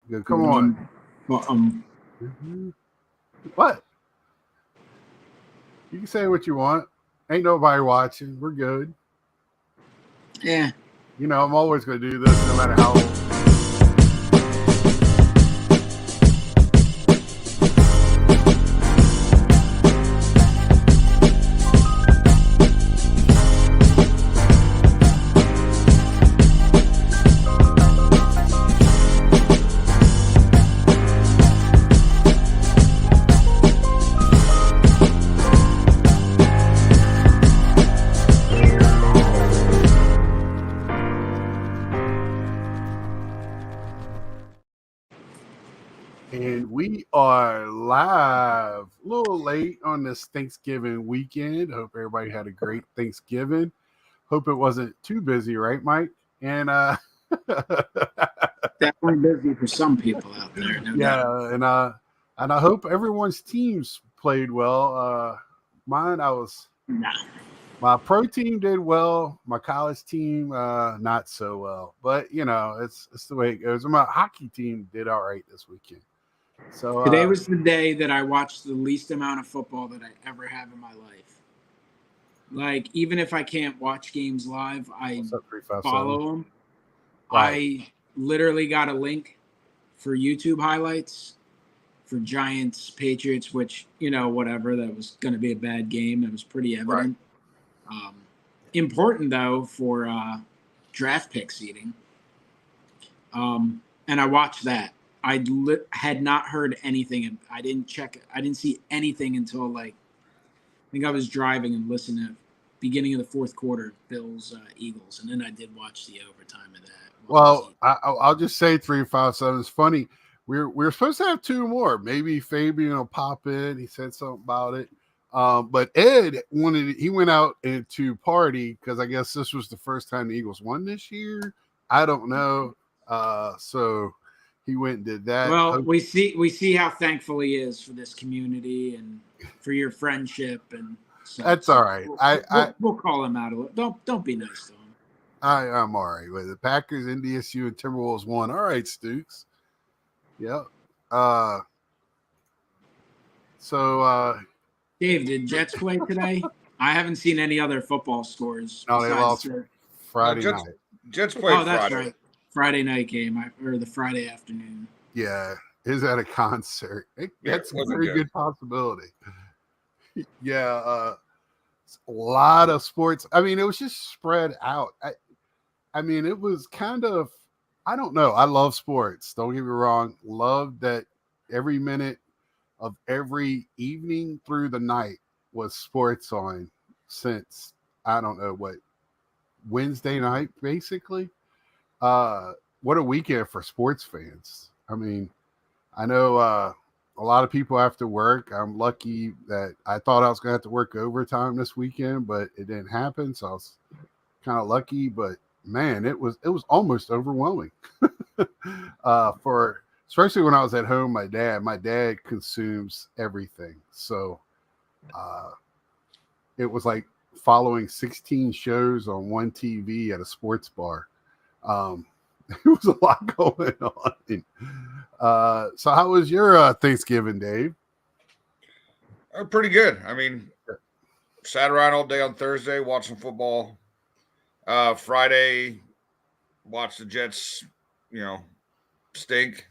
Good. Come on. What? You can say what you want. Ain't nobody watching. We're good. Yeah. You know, I'm always going to do this no matter how old. And we are live, a little late on this Thanksgiving weekend. Hope everybody had a great Thanksgiving. Hope it wasn't too busy, right, Mike? And definitely busy for some people out there. No doubt. and I hope everyone's teams played well. Mine, my pro team did well. My college team, not so well. But you know, it's the way it goes. My hockey team did all right this weekend. So Today was the day that I watched the least amount of football that I ever have in my life. Like, even if I can't watch games live, I follow them. Right. I literally got a link for YouTube highlights for Giants Patriots, which, you know, whatever, that was going to be a bad game. It was pretty evident. Right. Important, though, for draft pick seeding. And I watched that. I had not heard anything. I didn't check it. I didn't see anything until, like, I think I was driving and listened to beginning of the fourth quarter, Bills, Eagles. And then I did watch the overtime of that. Well, I'll just say 357. It's funny. We're supposed to have two more. Maybe Fabian will pop in. He said something about it. But Ed he went out to party because I guess this was the first time the Eagles won this year. I don't know. So he went and did that. Well, we see how thankful he is for this community and for your friendship, and so, that's all right. We'll call him out a little. Don't be nice to him. I'm all right with the Packers, NDSU, and Timberwolves won. All right, Stooks. Yep. So Dave, did Jets play today? I haven't seen any other football scores. No, they lost Friday night. Jets played that's Friday. Right. Friday night game or the Friday afternoon. Yeah, is at a concert. That's a very good possibility. Yeah, a lot of sports. I mean, it was just spread out. I mean, it was kind of, I don't know. I love sports. Don't get me wrong. Love that every minute of every evening through the night was sports on since, I don't know what, Wednesday night, basically. What a weekend for sports fans. I mean, I know a lot of people have to work. I'm lucky that I thought I was going to have to work overtime this weekend, but it didn't happen. So I was kind of lucky, but man, it was almost overwhelming especially when I was at home. My dad consumes everything. So it was like following 16 shows on one TV at a sports bar. It was a lot going on. So how was your Thanksgiving, Dave? Pretty good. I mean, sat around all day on Thursday watching football. Friday, watched the Jets, stink.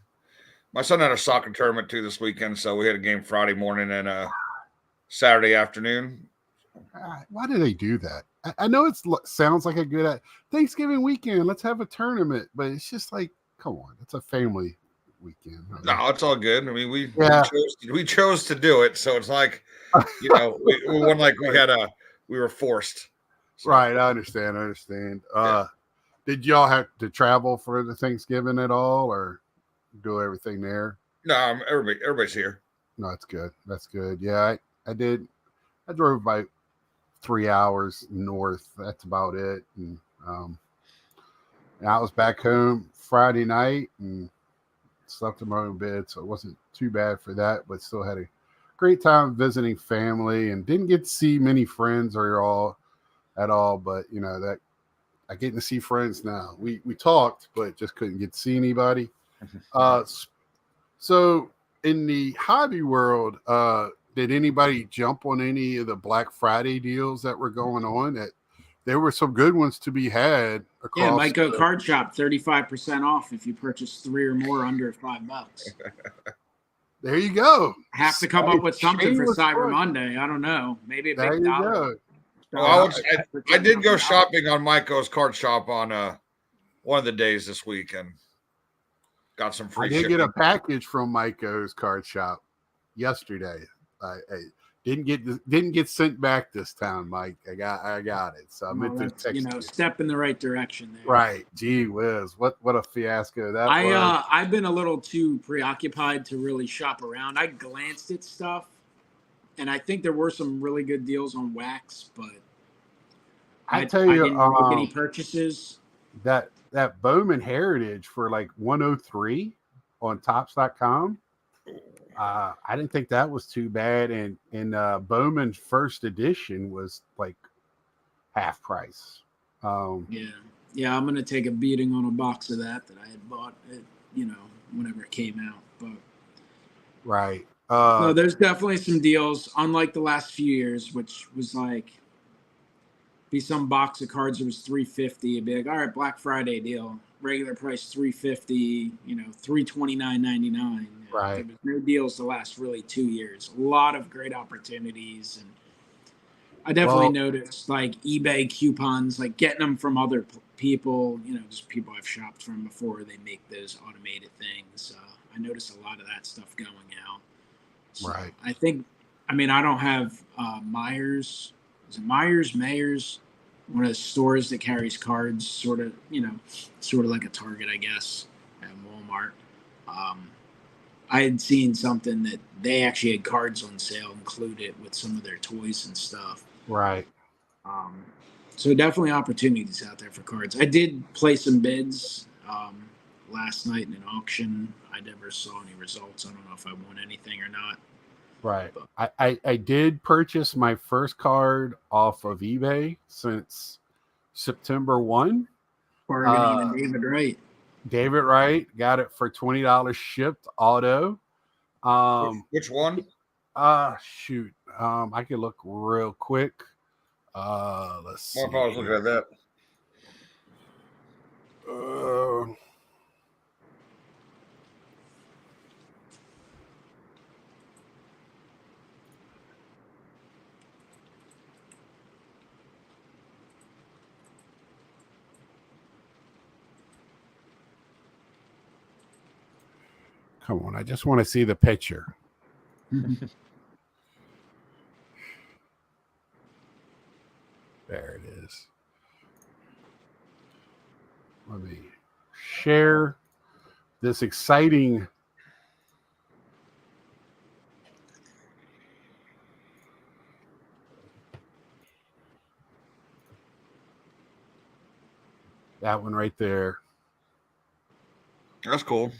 My son had a soccer tournament too this weekend, so we had a game Friday morning and Saturday afternoon. Why do they do that? I know it sounds like a good Thanksgiving weekend. Let's have a tournament, but it's just like, come on, it's a family weekend. No, it's all good. I mean, we chose to do it, so it's like, we weren't like we were forced. So. Right, I understand. Did y'all have to travel for the Thanksgiving at all, or do everything there? No, everybody's here. No, that's good. That's good. Yeah, I did. I drove by 3 hours north. That's about it. And I was back home Friday night and slept in my own bed, so it wasn't too bad for that, but still had a great time visiting family and didn't get to see many friends at all. But that I getting to see friends now. We talked, but just couldn't get to see anybody. So in the hobby world, did anybody jump on any of the Black Friday deals that were going on? There were some good ones to be had. Yeah, Mico Card Shop, 35% off if you purchase 3 or more under $5. There you go. Have to come up with something for Cyber Monday. I don't know. Maybe a big dollar. Well, I did go shopping on Mico's Card Shop on one of the days this week and got some free shipping. I did get a package from Mico's Card Shop yesterday. I didn't get sent back this time, Mike. I got it. So I meant to text you. Step in the right direction there. Right. Gee whiz. What a fiasco that was. I've been a little too preoccupied to really shop around. I glanced at stuff, and I think there were some really good deals on wax, but I didn't make any purchases. That Bowman Heritage for like 103 on Topps.com. I didn't think that was too bad, and Bowman's first edition was like half price. Yeah, I'm gonna take a beating on a box of that I had bought, whenever it came out. But right, no, there's definitely some deals. Unlike the last few years, which was like, be some box of cards that was $350. It'd be like, all right, Black Friday deal, regular price $350. $329.99. Right. There was no deals to last really 2 years. A lot of great opportunities, and I definitely noticed like eBay coupons, like getting them from other people. Just people I've shopped from before. They make those automated things. I noticed a lot of that stuff going out. So right. I don't have Myers. Is it Mayors? One of the stores that carries cards, sort of like a Target, I guess, at Walmart. I had seen something that they actually had cards on sale included with some of their toys and stuff. Right. So definitely opportunities out there for cards. I did place some bids last night in an auction. I never saw any results. I don't know if I won anything or not. Right. But I did purchase my first card off of eBay since September 1. Bargaining and David Wright. David Wright got it for $20 shipped auto. Which one? Shoot. I can look real quick. Let's see. If I was looking at that. Come on, I just want to see the picture. There it is. Let me share this exciting that one right there. That's cool.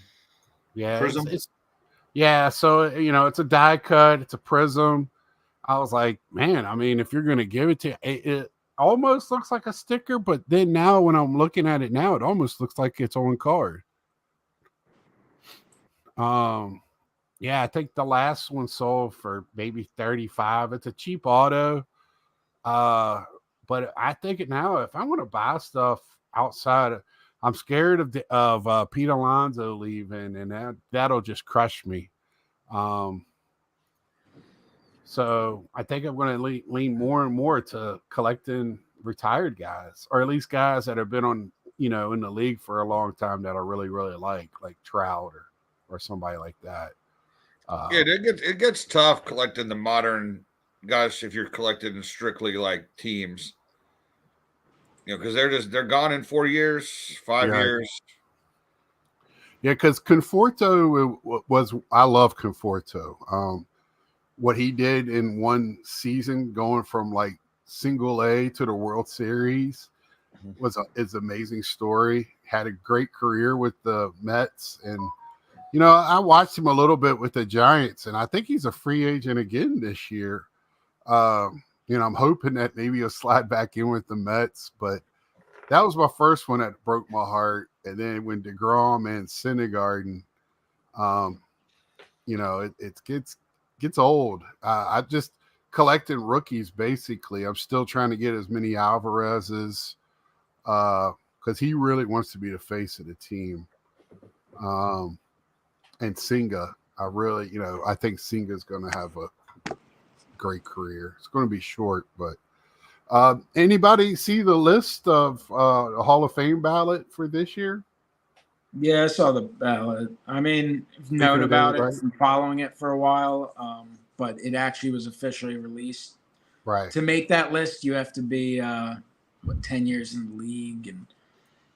Yeah, Prism. So it's a die cut, it's a prism. I was like, man, if you're gonna give it to it almost looks like a sticker, but then now when I'm looking at it now, it almost looks like its own card. I think the last one sold for maybe $35. It's a cheap auto. But I think now if I want to buy stuff outside, I'm scared of Pete Alonso leaving, and that'll just crush me. So I think I'm going to lean more and more to collecting retired guys, or at least guys that have been on, in the league for a long time that I really, really like Trout or somebody like that. It gets tough collecting the modern guys if you're collecting strictly like teams. Because they're gone in 4 years, 5 years. Yeah, because Conforto I love Conforto. What he did in one season, going from like single A to the World Series, is an amazing story. Had a great career with the Mets, and I watched him a little bit with the Giants, and I think he's a free agent again this year. I'm hoping that maybe he'll slide back in with the Mets, but that was my first one that broke my heart. And then when DeGrom and Syndergaard, it gets old. I just collecting rookies basically. I'm still trying to get as many Alvarez's because he really wants to be the face of the team. And Senga, I think Senga's going to have a great career. It's going to be short, but anybody see the list of the Hall of Fame ballot for this year? Yeah, I saw the ballot. I mean, I've known about it and following it for a while, but it actually was officially released. Right. To make that list, you have to be 10 years in the league, and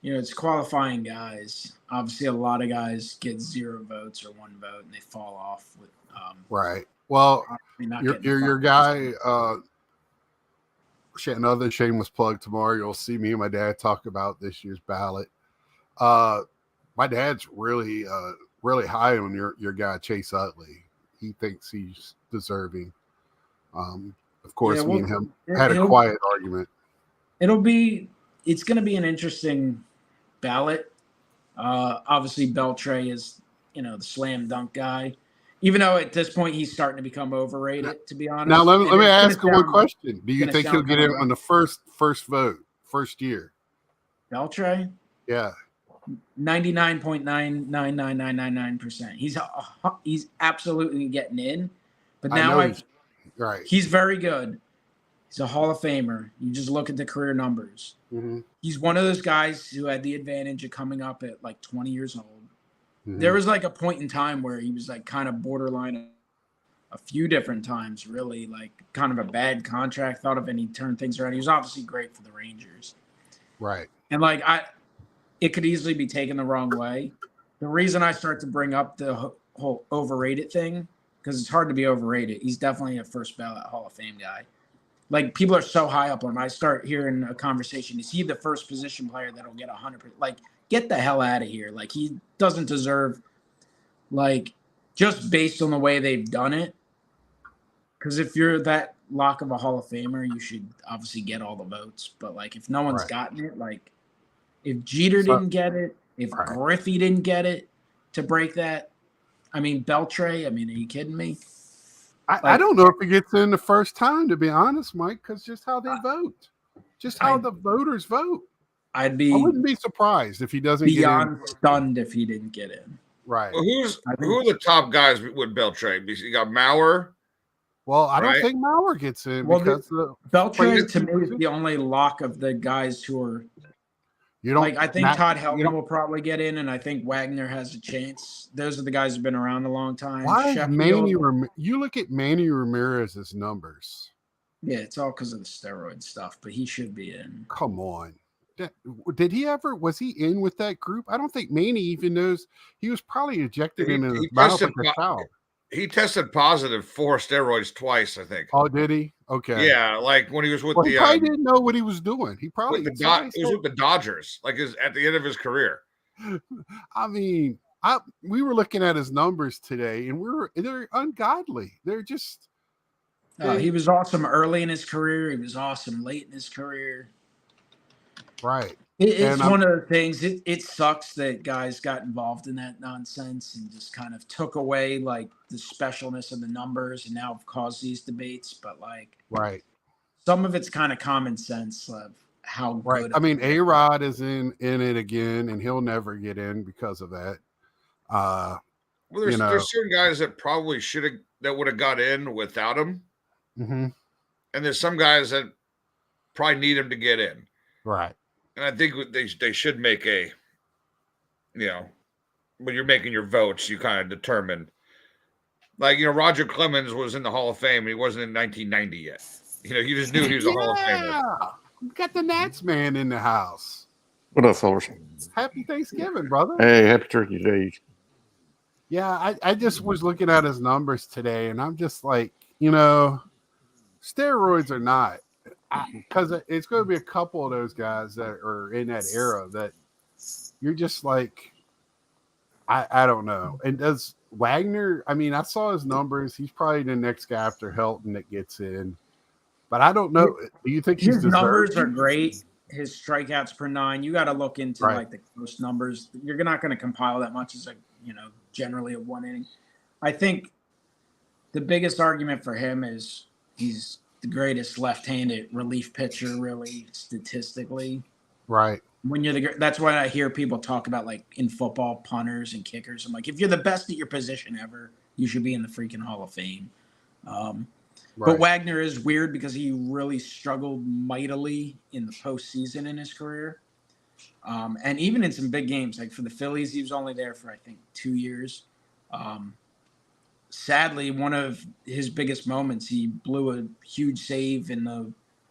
it's qualifying guys. Obviously, a lot of guys get 0 votes or 1 vote, and they fall off with. Right. Well, your guy. Another shameless plug tomorrow. You'll see me and my dad talk about this year's ballot. My dad's really high on your guy Chase Utley. He thinks he's deserving. Of course, me and him had a quiet argument. It's going to be an interesting ballot. Obviously, Beltre is the slam dunk guy. Even though at this point he's starting to become overrated, to be honest. Now let me ask you one question: do you think he'll get in on the first vote, first year? Beltre? Yeah. 99.999999%. He's absolutely getting in, but now he's very good. He's a Hall of Famer. You just look at the career numbers. Mm-hmm. He's one of those guys who had the advantage of coming up at like 20 years old. Mm-hmm. There was like a point in time where he was like kind of borderline a few different times, really like kind of a bad contract thought of, and he turned things around. He was obviously great for the Rangers. Right. And it could easily be taken the wrong way. The reason I start to bring up the whole overrated thing, because it's hard to be overrated. He's definitely a first ballot Hall of Fame guy. Like, people are so high up on him. I start hearing a conversation. Is he the first position player that'll get 100%? Like, get the hell out of here. Like, he doesn't deserve, like, just based on the way they've done it. Because if you're that lock of a Hall of Famer, you should obviously get all the votes. But, like, if no one's gotten it, like, if Jeter didn't get it, if Griffey didn't get it to break that, I mean, Beltre, are you kidding me? I don't know if he gets in the first time, to be honest, Mike, because just how they vote. Just how the voters vote. I wouldn't be surprised if he doesn't get in. Beyond stunned if he didn't get in. Right. Well, who are the top guys with Beltre? You got Mauer. Well, I don't think Mauer gets in because Beltre to me is the only lock of the guys who are. I think Todd Helton will probably get in, and I think Wagner has a chance. Those are the guys who've been around a long time. Why you look at Manny Ramirez's numbers. Yeah, it's all because of the steroid stuff, but he should be in. Come on. Was he in with that group? I don't think Manny even knows. He was probably ejected in his mouth like a child. He tested positive for steroids twice, I think. Oh, did he? Okay. Yeah, like when he was with he probably didn't know what he was doing. He probably he was with the Dodgers, like at the end of his career. We were looking at his numbers today, and they're ungodly. They're just. He was awesome early in his career. He was awesome late in his career. Right. It's one of the things. It sucks that guys got involved in that nonsense and just kind of took away like the specialness of the numbers and now have caused these debates. But some of it's kind of common sense of how good. A-Rod is in it again, and he'll never get in because of that. Well, there's certain guys that probably would have got in without him, and there's some guys that probably need him to get in. Right. And I think they should make when you're making your votes, you kind of determine. Like, Roger Clemens was in the Hall of Fame, and he wasn't in 1990 yet. You just knew he was a Hall of Famer. We got the Nats man in the house. What up, fellas? Happy Thanksgiving, brother. Hey, happy Turkey Day. Yeah, I just was looking at his numbers today, and I'm just like, steroids or not. Because it's going to be a couple of those guys that are in that era that you're just like, I don't know. And does Wagner, I saw his numbers. He's probably the next guy after Helton that gets in. But I don't know. Do you think his numbers are great? his strikeouts per 9. You got to look into like the close numbers. You're not going to compile that much as generally a 1 inning. I think the biggest argument for him is he's the greatest left-handed relief pitcher, really statistically. Right. When you're that's why I hear people talk about like in football punters and kickers. I'm like, if you're the best at your position ever, you should be in the freaking Hall of Fame. But Wagner is weird because he really struggled mightily in the postseason in his career. And even in some big games, like for the Phillies, he was only there for, I think, 2 years. Sadly, one of his biggest moments, he blew a huge save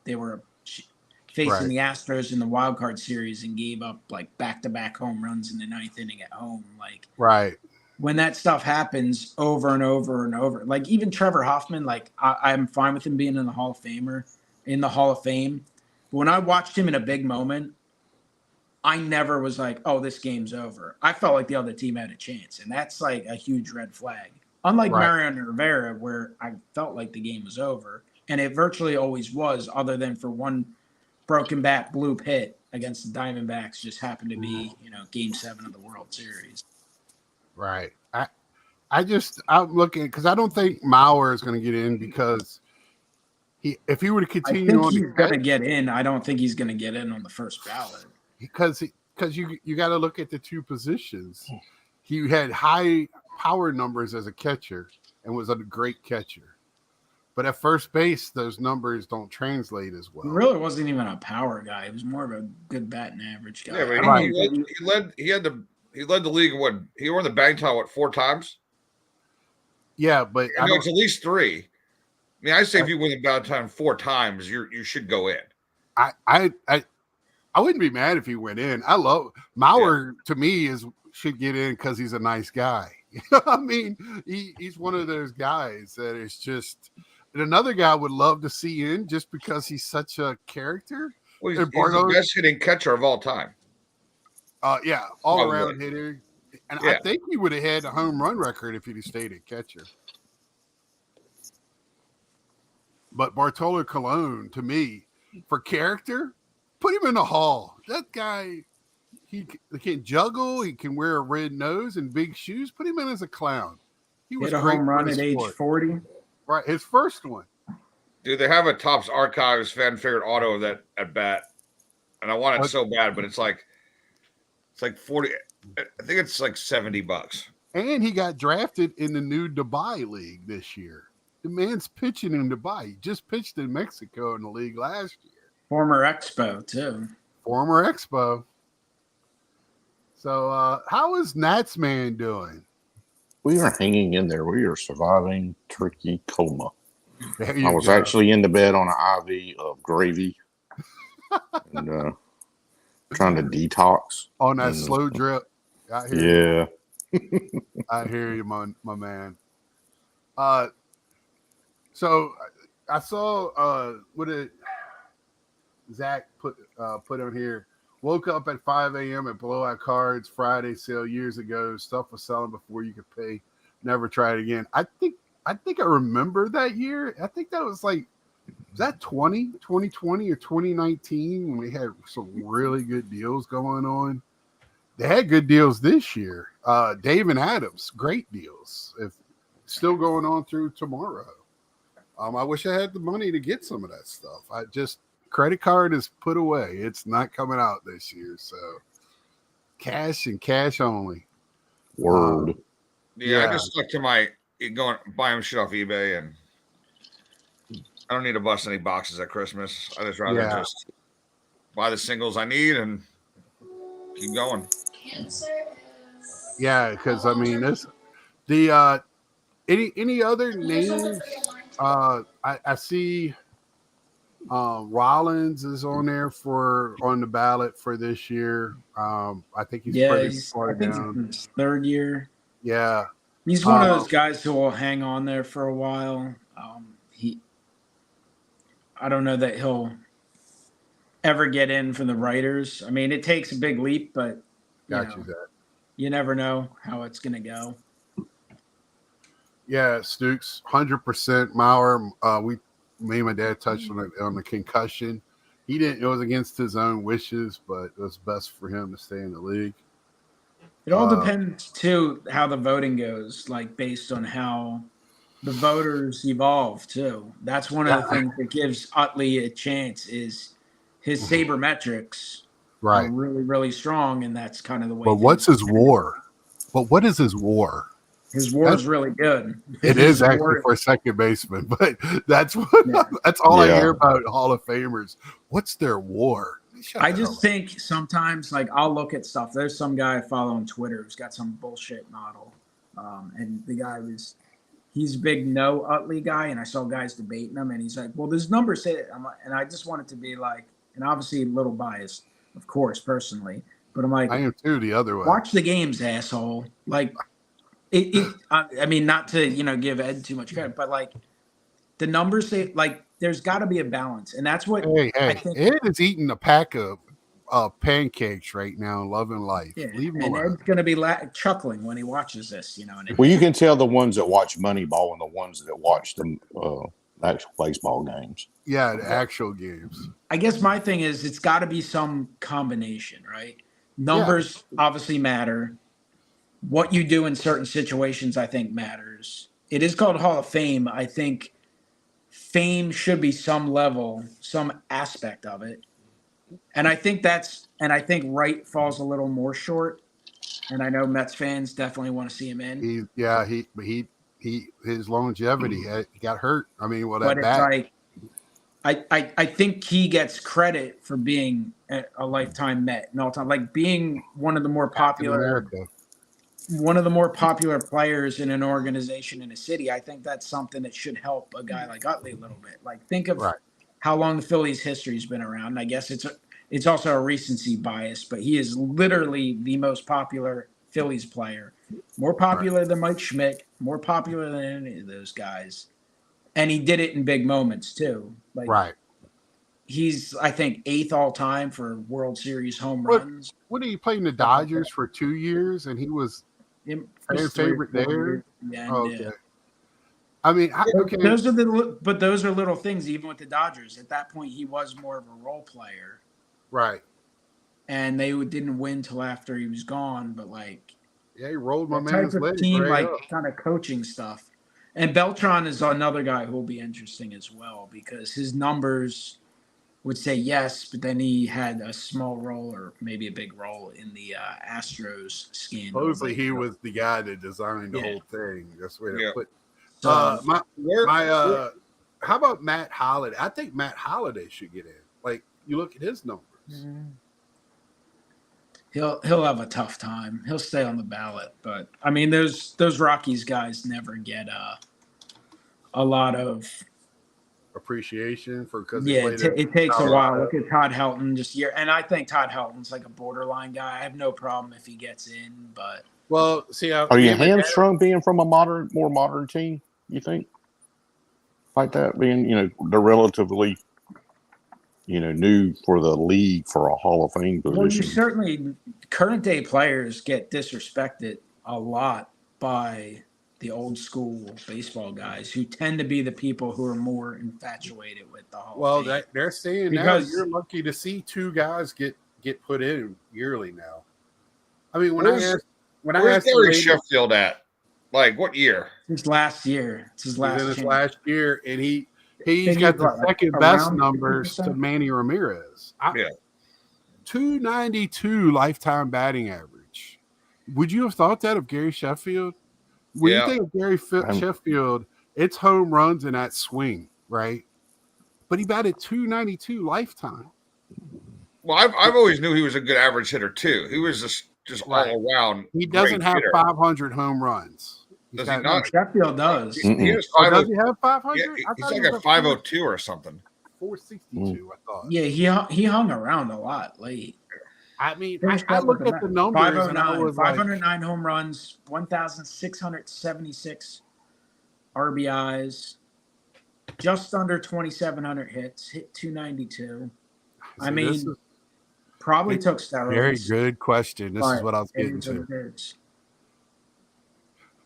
they were facing the Astros in the wild card series and gave up like back-to-back home runs in the 9th inning at home. Like, when that stuff happens over and over and over, like even Trevor Hoffman, like I'm fine with him being in the Hall of Fame. But when I watched him in a big moment, I never was like, oh, this game's over. I felt like the other team had a chance. And that's like a huge red flag. Unlike Mariano Rivera, where I felt like the game was over. And it virtually always was, other than for one broken bat bloop hit against the Diamondbacks, just happened to be, Game 7 of the World Series. Right. I'm looking because I don't think Mauer is going to get in because if he were to continue on, he's going to get in. I don't think he's going to get in on the first ballot because you got to look at the two positions. He had high power numbers as a catcher and was a great catcher, but at first base, those numbers don't translate as well. He really wasn't even a power guy. He was more of a good batting average guy. Yeah, but he led the league. He won the batting title 4 times. Yeah, but I know it's at least 3. I mean, I say if you win the batting title 4 times, you should go in. I wouldn't be mad if he went in. I love Mauer. To me, should get in because he's a nice guy. I mean, he's one of those guys that is just. And another guy would love to see in just because he's such a character. Well, he's the best hitting catcher of all time. All around hitter. And I think he would have had a home run record if he'd stayed at catcher. But Bartolo Colon, to me, for character, put him in the Hall. That guy, he can juggle. He can wear a red nose and big shoes. Put him in as a clown. He was a home run at age 40. Right, his first one. Dude, they have a Topps Archives fan favorite auto of that at bat, and I want it so bad, but it's like 40. I think it's like $70. And he got drafted in the new Dubai League this year. The man's pitching in Dubai. He just pitched in Mexico in the league last year. Former Expo, too. Former Expo. So, how is Nats man doing? We are hanging in there. We are surviving turkey coma. I was actually in the bed on an IV of gravy and trying to detox. On that slow drip. I hear you. I hear you, my man. So I saw Zach put on here. Woke up at 5 a.m. at Blowout Cards Friday sale years ago. Stuff was selling before you could pay. Never try it again. I think I remember that year. I think that was like, was that 2020 or 2019 when we had some really good deals going on? They had good deals this year. Dave and Adams, great deals. If still going on through tomorrow. I wish I had the money to get some of that stuff. Credit card is put away. It's not coming out this year. So cash and cash only. Word. I just stuck to my buying shit off eBay, and I don't need to bust any boxes at Christmas. I just rather just buy the singles I need and keep going. Yeah, because I mean any other names? I see Rollins is on there on the ballot for this year. I think he's pretty far down. In his 3rd year. Yeah. He's one of those guys who will hang on there for a while. I don't know that he'll ever get in for the writers. I mean, it takes a big leap, but you never know how it's going to go. Yeah, Stooks, 100% Mauer. Me and my dad touched on the concussion. he didn't. It was against his own wishes, but it was best for him to stay in the league. It all depends too how the voting goes, like based on how the voters evolve too. That's one of the things that gives Utley a chance is his sabermetrics are really, really strong, and that's kind of the way. But what's his WAR? But what is his WAR? His WAR is really good. It is actually for a second baseman, but that's all I hear about Hall of Famers. What's their WAR? I just think sometimes, like, I'll look at stuff. There's some guy I follow on Twitter who's got some bullshit model, and the guy he's a big no Utley guy, and I saw guys debating him, and he's like, well, this number say it. And I just want it to be like, and obviously a little biased, of course, personally, but I'm like, I am too the other way. Watch the games, asshole. Like, I mean, not to, give Ed too much credit, but like the numbers say, like, there's got to be a balance, and that's what I think. Ed is eating a pack of pancakes right now, loving life. Yeah, Leave him and alone. Ed's gonna be well when he watches this, Well, you can tell the ones that watch Moneyball and the ones that watch the actual baseball games. Yeah, the actual games. I guess my thing is it's got to be some combination, right? Numbers obviously matter. What you do in certain situations, I think, matters. It is called Hall of Fame. I think fame should be some level, some aspect of it. And I think Wright falls a little more short. And I know Mets fans definitely want to see him in. His longevity, he got hurt. I mean, but it's like, I think he gets credit for being a lifetime Met and all time, like being one of the more popular players in an organization in a city. I think that's something that should help a guy like Utley a little bit. Like, think of how long the Phillies history has been around. And I guess it's also a recency bias, but he is literally the most popular Phillies player, more popular than Mike Schmidt, more popular than any of those guys. And he did it in big moments too. Like, he's, I think, 8th all time for World Series home runs. What did he play in the Dodgers for 2 years, and he was fan favorite there? Yeah. I mean, those are those are little things. Even with the Dodgers, at that point, he was more of a role player, right? And they didn't win till after he was gone. But like, he rolled my man's leg. Team kind of coaching stuff. And Beltran is another guy who will be interesting as well because his numbers would say yes, but then he had a small role or maybe a big role in the Astros scandal. Supposedly he was the guy that designed the whole thing. That's where they put. How about Matt Holliday? I think Matt Holliday should get in. Like, you look at his numbers. Mm-hmm. He'll have a tough time. He'll stay on the ballot, but I mean, those Rockies guys never get a lot of appreciation for because it takes a while. Look at Todd Helton and I think Todd Helton's like a borderline guy. I have no problem if he gets in, but are you hamstrung being from a more modern team? You think like that being they're relatively new for the league for a Hall of Fame position. Well, you certainly current day players get disrespected a lot by the old school baseball guys who tend to be the people who are more infatuated with the Hall of Fame. They're saying now you're lucky to see 2 guys get put in yearly now. I mean, where's Gary Sheffield at? Like, what year? It's last year. It's his last year, and he's got the second best numbers to Manny Ramirez. 292 lifetime batting average. Would you have thought that of Gary Sheffield? When you think of Gary Sheffield, it's home runs in that swing, right? But he batted 292 lifetime. Well, I've always knew he was a good average hitter too. He was just all around. He doesn't have 500 home runs. Does he not? Sheffield does. Does he have 500? Yeah, he's like a 502 or something. 462, I thought. Yeah, he hung around a lot late. I mean, I looked at the numbers. 509 home runs, 1,676 RBIs, just under 2,700 hits, hit 292. I mean, probably took steroids. Very good question. This is what I was getting to.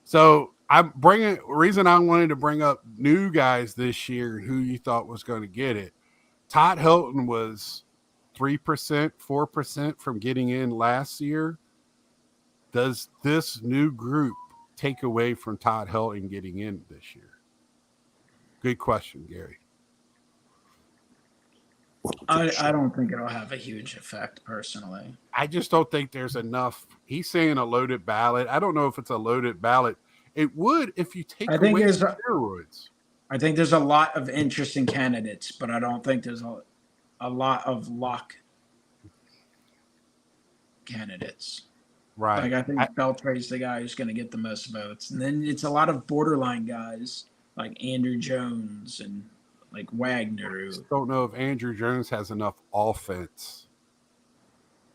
So reason I wanted to bring up new guys this year who you thought was going to get it Todd Helton was 3%, 4% from getting in last year. Does this new group take away from Todd Helton getting in this year? Good question, Gary. I don't think it'll have a huge effect personally. I just don't think there's enough. He's saying a loaded ballot. I don't know if it's a loaded ballot. It would if you take away steroids. I think there's a lot of interesting candidates, but I don't think there's a lot of lock candidates. Right. Like I think Beltre's the guy who's going to get the most votes. And then it's a lot of borderline guys like Andrew Jones and like Wagner. I don't know if Andrew Jones has enough offense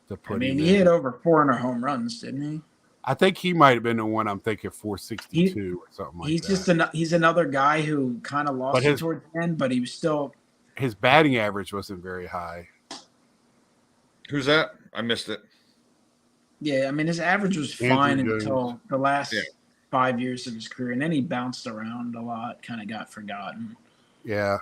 to put. I mean, he hit over 400 home runs, didn't he? I think he might have been the one I'm thinking 462 or something like that. He's another guy who kind of lost it towards the end, but he was still. His batting average wasn't very high. Who's that? I missed it. Yeah, I mean, his average was fine until the last 5 years of his career, and then he bounced around a lot, kind of got forgotten. Yeah.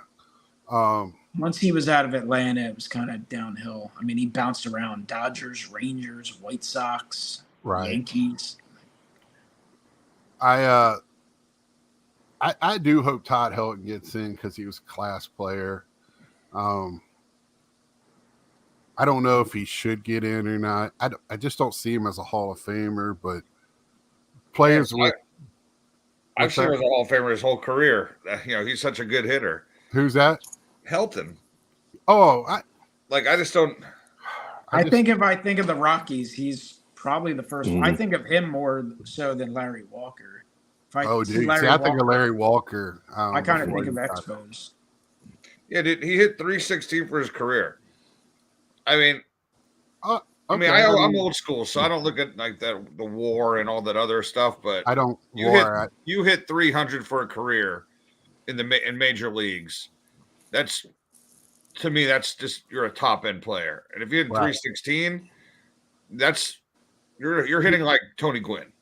Once he was out of Atlanta, it was kind of downhill. I mean, he bounced around Dodgers, Rangers, White Sox, Yankees. I do hope Todd Helton gets in because he was a class player. I don't know if he should get in or not. I just don't see him as a Hall of Famer, but players with. I've seen him as a Hall of Famer his whole career. You know, he's such a good hitter. Who's that? Helton. Oh, I just don't. I think if I think of the Rockies, he's probably the first one. I think of him more so than Larry Walker. I think of Larry Walker. I kind of think of Expos. Yeah, dude, he hit 316 for his career. I mean, okay. I'm old school, so I don't look at like that the WAR and all that other stuff. But I don't. You hit 300 for a career in major leagues. That's, to me, that's just you're a top end player. And if you hit 316, that's you're hitting like Tony Gwynn.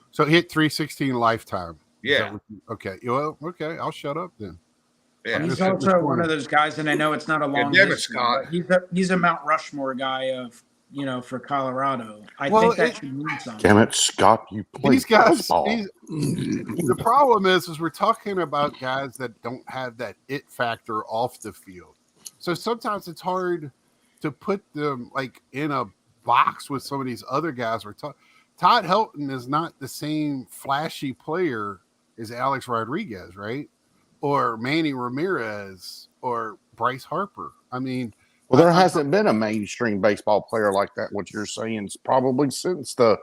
So he hit 316 lifetime. Yeah. Okay. Well, okay. I'll shut up then. Yeah. He's also one of those guys, and I know it's not a long history, but he's a Mount Rushmore guy of, for Colorado. I think that should mean something. Damn it, Scott, you play these guys. The problem is we're talking about guys that don't have that it factor off the field. So sometimes it's hard to put them like in a box with some of these other guys. Todd Helton is not the same flashy player as Alex Rodriguez, right? Or Manny Ramirez or Bryce Harper. I mean, well, there hasn't been a mainstream baseball player like that. What you're saying is probably since the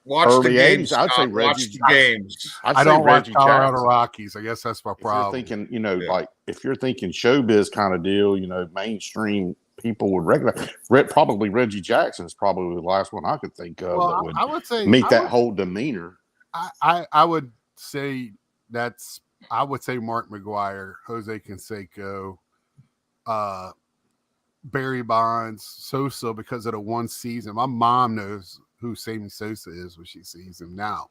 early 80s. I'd say Reggie Games. I don't watch Colorado Rockies. I guess that's my problem. If you're thinking, like if you're thinking showbiz kind of deal, mainstream people would recognize. Probably Reggie Jackson is probably the last one I could think of that would, I would say meet that whole demeanor. I would say I would say Mark McGwire, Jose Canseco, Barry Bonds, Sosa, because of the one season. My mom knows who Sammy Sosa is when she sees him now.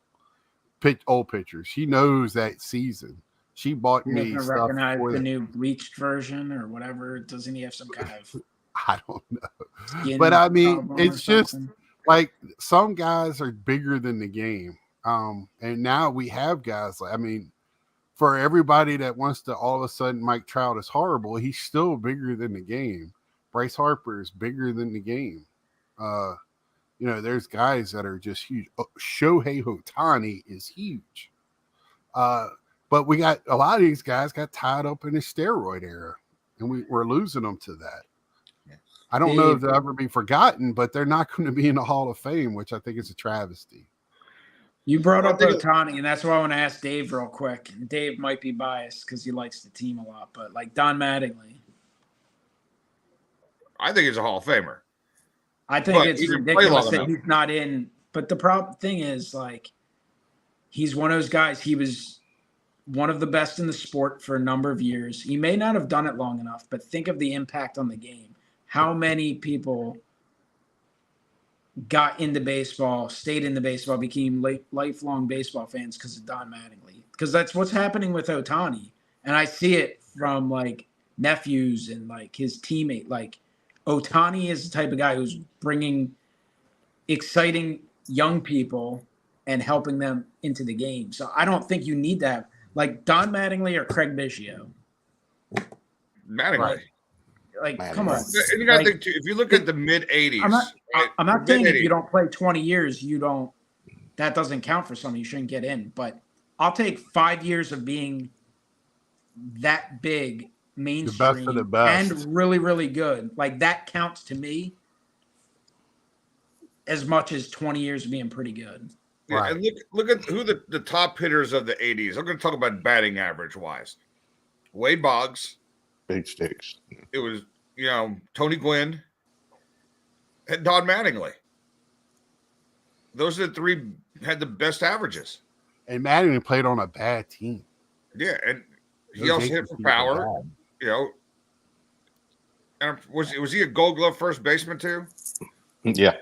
Old pitchers. She knows that season. She bought me stuff. Recognize the new bleached version or whatever. Doesn't he have some kind of? I don't know. But I mean, it's just like some guys are bigger than the game. And now we have guys like, for everybody that wants to all of a sudden Mike Trout is horrible, he's still bigger than the game. Bryce Harper is bigger than the game. There's guys that are just huge. Shohei Ohtani is huge. But we got a lot of these guys got tied up in the steroid era, and we're losing them to that. I don't know if they'll ever be forgotten, but they're not going to be in the Hall of Fame, which I think is a travesty. You brought up Ohtani, and that's why I want to ask Dave real quick. And Dave might be biased because he likes the team a lot, but like Don Mattingly. I think he's a Hall of Famer. I think it's ridiculous that he's not in. But the thing is, like, he's one of those guys. He was one of the best in the sport for a number of years. He may not have done it long enough, but think of the impact on the game. How many people got into baseball, stayed into baseball, became lifelong baseball fans because of Don Mattingly? Because that's what's happening with Ohtani. And I see it from, like, nephews and like his teammate. Like Ohtani is the type of guy who's bringing exciting young people and helping them into the game. So I don't think you need that. Like Don Mattingly or Craig Biggio. Mattingly. Like, come on. And you got to think too, if you look at the mid 80s. I'm not saying if you don't play 20 years, that doesn't count for something. You shouldn't get in. But I'll take 5 years of being that big, mainstream, the best of the best, and really, really good. Like that counts to me as much as 20 years of being pretty good. Yeah, right. And look at who the top hitters of the 80s. I'm going to talk about batting average wise. Wade Boggs. Big sticks. It was, Tony Gwynn and Don Mattingly. Those are the three had the best averages. And Mattingly played on a bad team. Yeah, and he also hit for power. And was he a Gold Glove first baseman too? Yeah.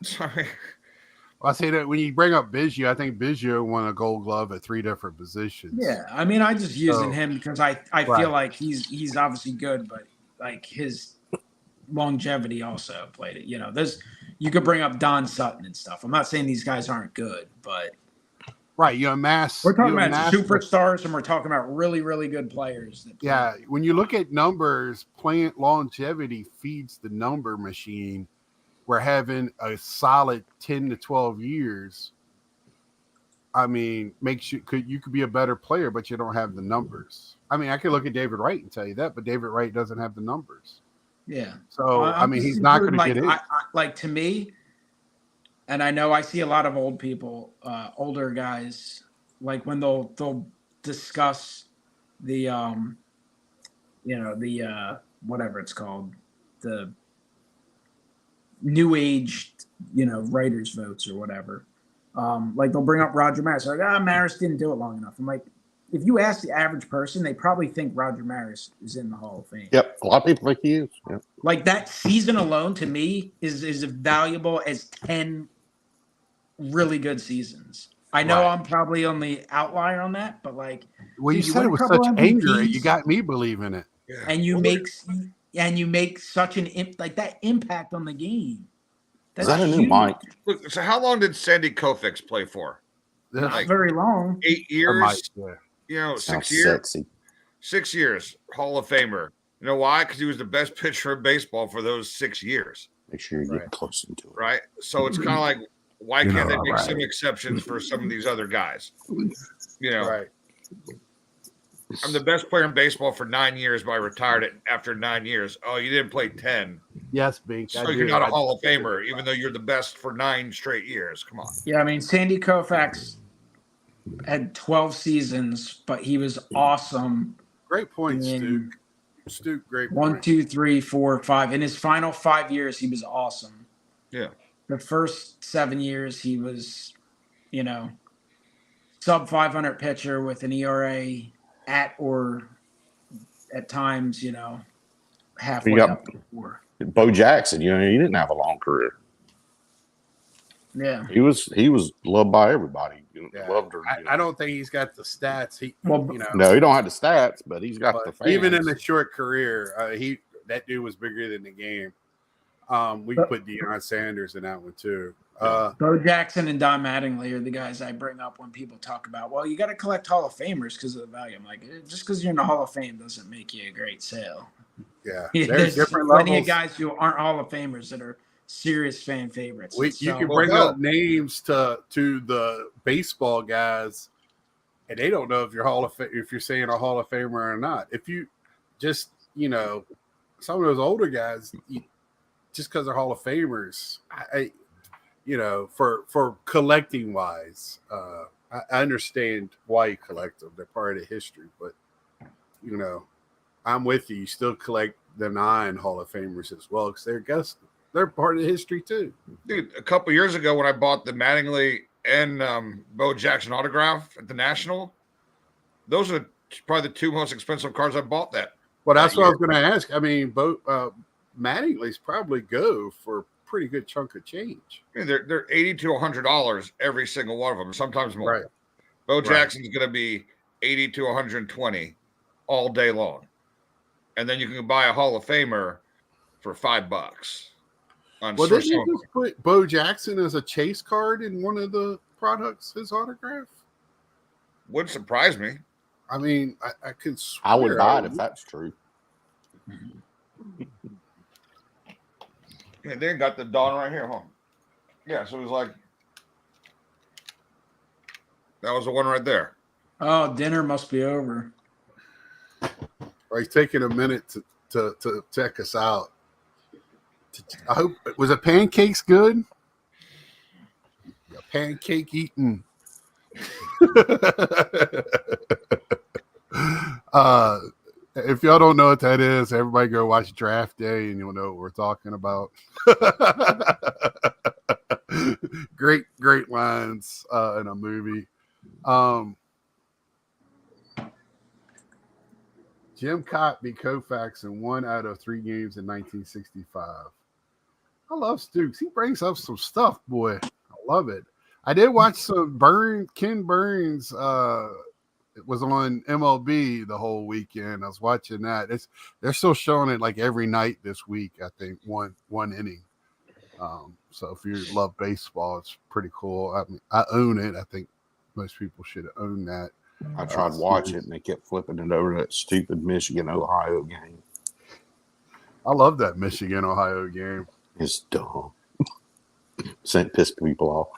Sorry. Well, I say that when you bring up Biggio, I think Biggio won a Gold Glove at 3 different positions. Yeah, I mean, I just using him because I feel like he's obviously good, but like his longevity also played it. You could bring up Don Sutton and stuff. I'm not saying these guys aren't good, but right, we're talking about superstars, and we're talking about really, really good players. Yeah, when you look at numbers, playing longevity feeds the number machine. We're having a solid 10 to 12 years. I mean, you could be a better player, but you don't have the numbers. I mean, I could look at David Wright and tell you that, but David Wright doesn't have the numbers. Yeah. So I mean, he's not going to get in. Like to me, and I know I see a lot of old people, older guys, like when they'll discuss the whatever it's called, the new age, writers' votes or whatever. Like they'll bring up Roger Maris. Like, Maris didn't do it long enough. I'm like, if you ask the average person, they probably think Roger Maris is in the Hall of Fame. Yep, a lot of people think he is. Yep. Like that season alone to me is as valuable as 10 really good seasons. I know I'm probably on the outlier on that, but like, well, you said it with such anger, you got me believing it. Yeah. And you make such an that impact on the game. Is that a new mic? Look, so how long did Sandy Koufax play for? Not very long. 8 years. 6 years. Sexy. 6 years. Hall of Famer. You know why? Because he was the best pitcher in baseball for those 6 years. Make sure you get close into it. Right. So it's kind of like, why can't they make some exceptions for some of these other guys? Right. I'm the best player in baseball for 9 years, but I retired it after 9 years. Oh, you didn't play 10. Yes, Bink. So you're not a Hall of Famer, even though you're the best for 9 straight years. Come on. Yeah, I mean, Sandy Koufax had 12 seasons, but he was awesome. Great point, Stu. Great point. 1, 2, 3, 4, 5. In his final 5 years, he was awesome. Yeah. The first 7 years, he was, sub 500 pitcher with an ERA at or at times, halfway up. Bo Jackson, he didn't have a long career. Yeah, he was loved by everybody. Loved her. I don't think he's got the stats. No, he don't have the stats, but he's got the fans. Even in a short career, that dude was bigger than the game. We put Deion Sanders in that one too. Bo Jackson and Don Mattingly are the guys I bring up when people talk about, well, you got to collect Hall of Famers because of the value. I'm like, just because you're in the Hall of Fame doesn't make you a great sale. Yeah, there's different plenty of guys who aren't Hall of Famers that are serious fan favorites. You can bring up names to the baseball guys, and they don't know if you're saying a Hall of Famer or not. If you just some of those older guys, just because they're Hall of Famers, for collecting wise, I understand why you collect them. They're part of history, but I'm with you. You still collect the 9 Hall of Famers as well because they're part of history too. Dude, a couple years ago when I bought the Mattingly and Bo Jackson autograph at the National, those are probably the 2 most expensive cards I bought that. Well, that's what I was going to ask. I mean, Mattingly's probably go for a pretty good chunk of change. I mean, they're $80 to $100 every single one of them, sometimes more. Right. Bo Jackson's going to be $80 to $120 all day long. and then you can buy a Hall of Famer for $5. Well, didn't you just put Bo Jackson as a chase card in one of the products, his autograph? Wouldn't surprise me. I mean, I could swear. I would buy it if that's true. Yeah, they got the Dawn right here, huh? Yeah, so it was like that was the one right there. Oh, dinner must be over. He's taking a minute to check us out. I hope was it pancakes good? Yeah, pancake eating. If y'all don't know what that is, everybody go watch Draft Day and you'll know what we're talking about. Great lines in a movie. Jim Cott beat Koufax in 1 out of 3 games in 1965. I love Stooks. He brings up some stuff, boy. I love it. I did watch some Ken Burns it was on MLB the whole weekend. I was watching that. They're still showing it like every night this week, I think, one inning. So if you love baseball, it's pretty cool. I mean, I own it. I think most people should own that. I tried to watch it, and they kept flipping it over to that stupid Michigan-Ohio game. I love that Michigan-Ohio game. It's dumb. Pissed people off.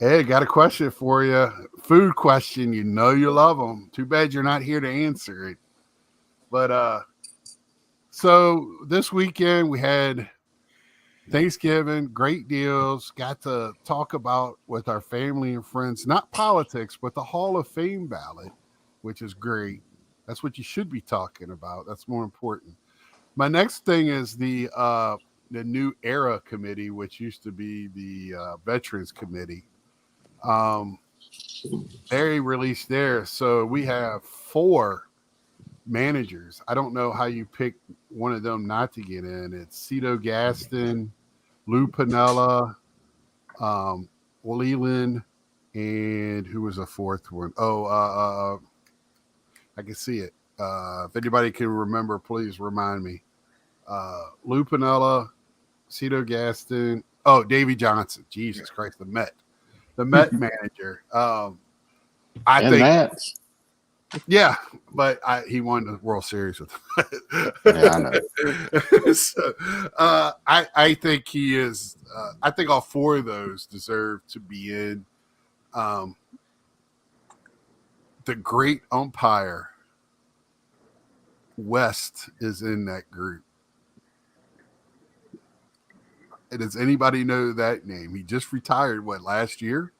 Hey, got a question for you. Food question. You know you love them. Too bad you're not here to answer it. But so this weekend we had Thanksgiving, great deals. Got to talk about with our family and friends, not politics, but the Hall of Fame ballot, which is great. That's what you should be talking about. That's more important. My next thing is the New Era Committee, which used to be the Veterans Committee. They released theirs, so we have 4 managers. I don't know how you pick one of them not to get in. It's Cito Gaston, Lou Piniella, Leland, and who was the 4th one? I can see it. If anybody can remember, please remind me. Lou Piniella, Cito Gaston. Oh, Davey Johnson. Jesus Christ, the Met manager. I think. Yeah, but he won the World Series with them. Yeah, I know. So, I think he is. I think all 4 of those deserve to be in. The great umpire West is in that group. Does anybody know that name? He just retired, last year?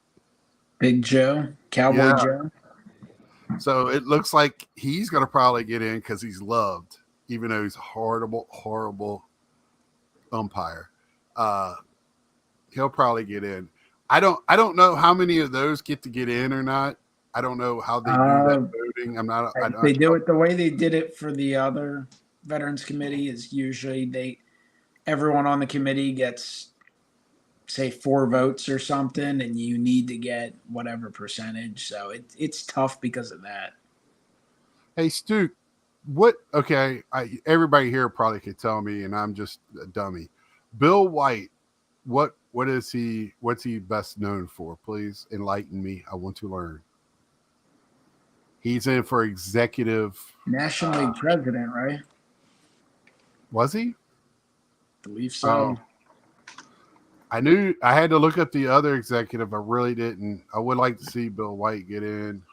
Big Joe, Cowboy Joe. So it looks like he's going to probably get in because he's loved, even though he's a horrible umpire. He'll probably get in. I don't know how many of those get to get in or not. I don't know how they do that voting. They do it the way they did it for the other Veterans Committee is usually everyone on the committee gets, say, 4 votes or something, and you need to get whatever percentage. So it's tough because of that. Hey, Stu, everybody here probably could tell me, and I'm just a dummy. Bill White, what's he best known for? Please enlighten me. I want to learn. He's in for executive National League president, right? Was he? I believe so. I knew I had to look up the other executive. I really didn't. I would like to see Bill White get in.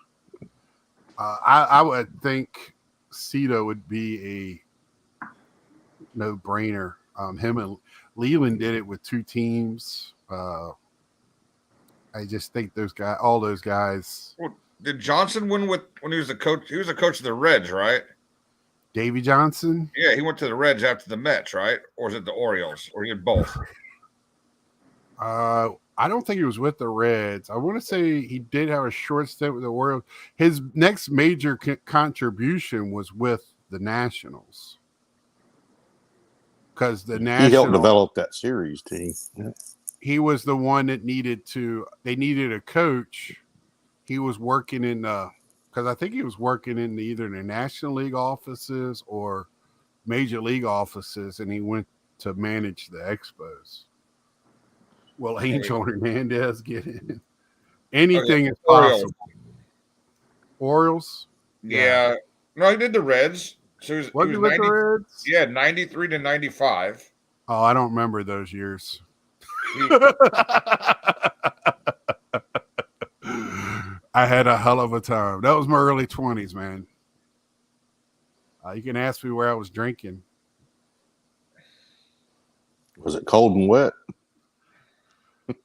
I would think Cito would be a no-brainer. Him and Leland did it with 2 teams. I just think all those guys. Well, did Johnson win when he was the coach? He was the coach of the Reds, right? Davey Johnson? Yeah, he went to the Reds after the Mets, right? Or is it the Orioles? Or he had both? I don't think he was with the Reds. I want to say he did have a short stint with the Orioles. His next major contribution was with the Nationals. Because the Nationals, he helped develop that series team. Yeah. He was the one that they needed a coach. He was working in because I think he was working in either the National League offices or Major League offices, and he went to manage the Expos. Will Angel Hernandez get in? Anything is possible. Orioles? Yeah. No, he did the Reds. So he was 90, the Reds? Yeah, 93 to 95. Oh, I don't remember those years. I had a hell of a time. That was my early 20s, man. You can ask me where I was drinking. Was it cold and wet?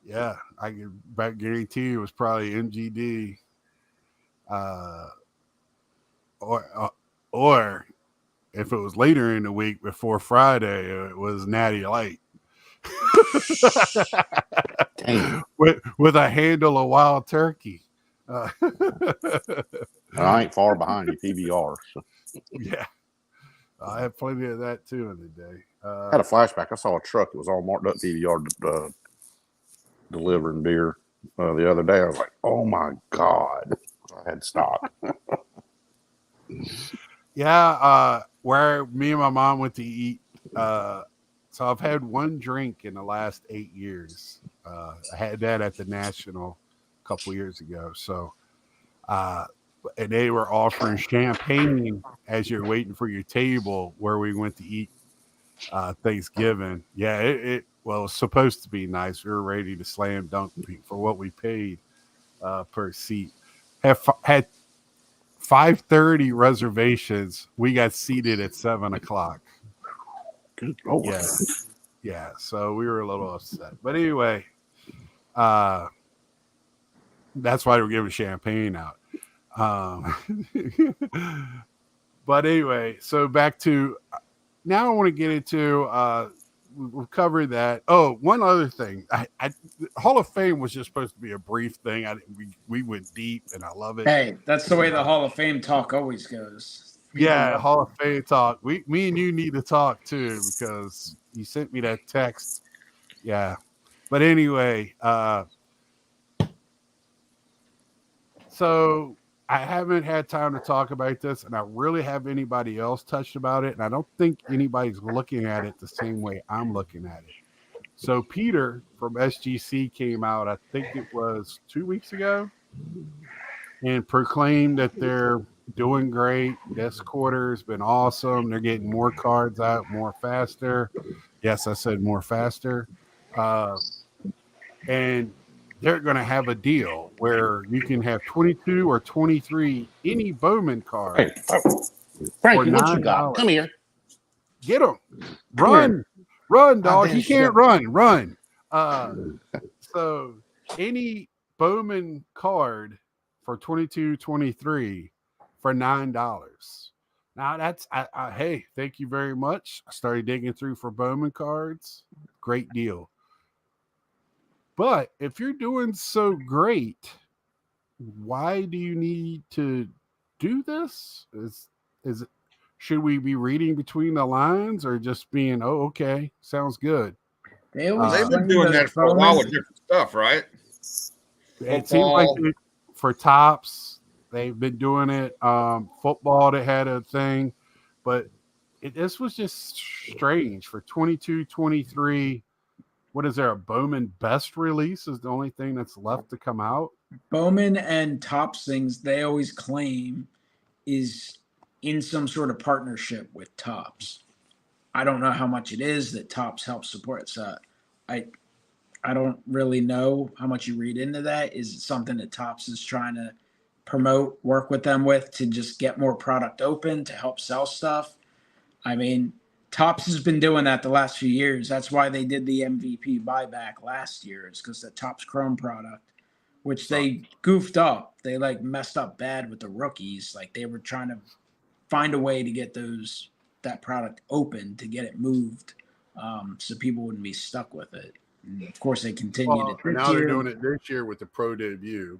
Yeah, I can guarantee you it was probably MGD. Or if it was later in the week before Friday, it was Natty Light. with a handle of Wild Turkey. I ain't far behind you, PBR. So. Yeah, I had plenty of that too in the day. I had a flashback. I saw a truck. It was all marked up PBR delivering beer the other day. I was like, oh my God. I had to stop. Yeah, where me and my mom went to eat. So I've had one drink in the last 8 years. I had that at the National a couple years ago. So, and they were offering champagne as you're waiting for your table where we went to eat Thanksgiving. Yeah, it was supposed to be nice. We were ready to slam dunk for what we paid per seat. Had 5:30 reservations. We got seated at 7:00. Good Lord. Yeah. So we were a little upset, but anyway, that's why we're giving champagne out. But anyway, so back to now. I want to get into. We've covered that. Oh, one other thing. Hall of Fame was just supposed to be a brief thing. We went deep, and I love it. Hey, that's the way the Hall of Fame talk always goes. Yeah, Hall of Fame talk. Me and you need to talk too because you sent me that text. Yeah, but anyway, so I haven't had time to talk about this, and I really have anybody else touched about it, and I don't think anybody's looking at it the same way I'm looking at it. So Peter from SGC came out, I think it was 2 weeks ago, and proclaimed that they're doing great. This quarter has been awesome. They're getting more cards out more faster. Yes, I said more faster. And they're going to have a deal where you can have 22 or 23 any Bowman card. Hey, Frankie, what you got? Come here. Get him. Run, dog. He can't run. So any Bowman card for 22, 23 for $9. Now that's hey, thank you very much. I started digging through for Bowman cards. Great deal. But if you're doing so great, why do you need to do this? Is it, should we be reading between the lines or just being, oh, okay, sounds good? They've been doing that for a while with different stuff, right? It seems like for Topps, they've been doing it. Football, they had a thing, but this was just strange for 22, 23. What is there? A Bowman best release is the only thing that's left to come out. Bowman and Topps things they always claim is in some sort of partnership with Topps. I don't know how much it is that Topps helps support. So I don't really know how much you read into that. Is it something that Topps is trying to promote, work with them with to just get more product open to help sell stuff? I mean, Topps has been doing that the last few years. That's why they did the MVP buyback last year. It's because the Topps Chrome product, which they goofed up. They messed up bad with the rookies. They were trying to find a way to get that product open to get it moved, so people wouldn't be stuck with it. And of course, they continued it this now year. They're doing it this year with the Pro Debut.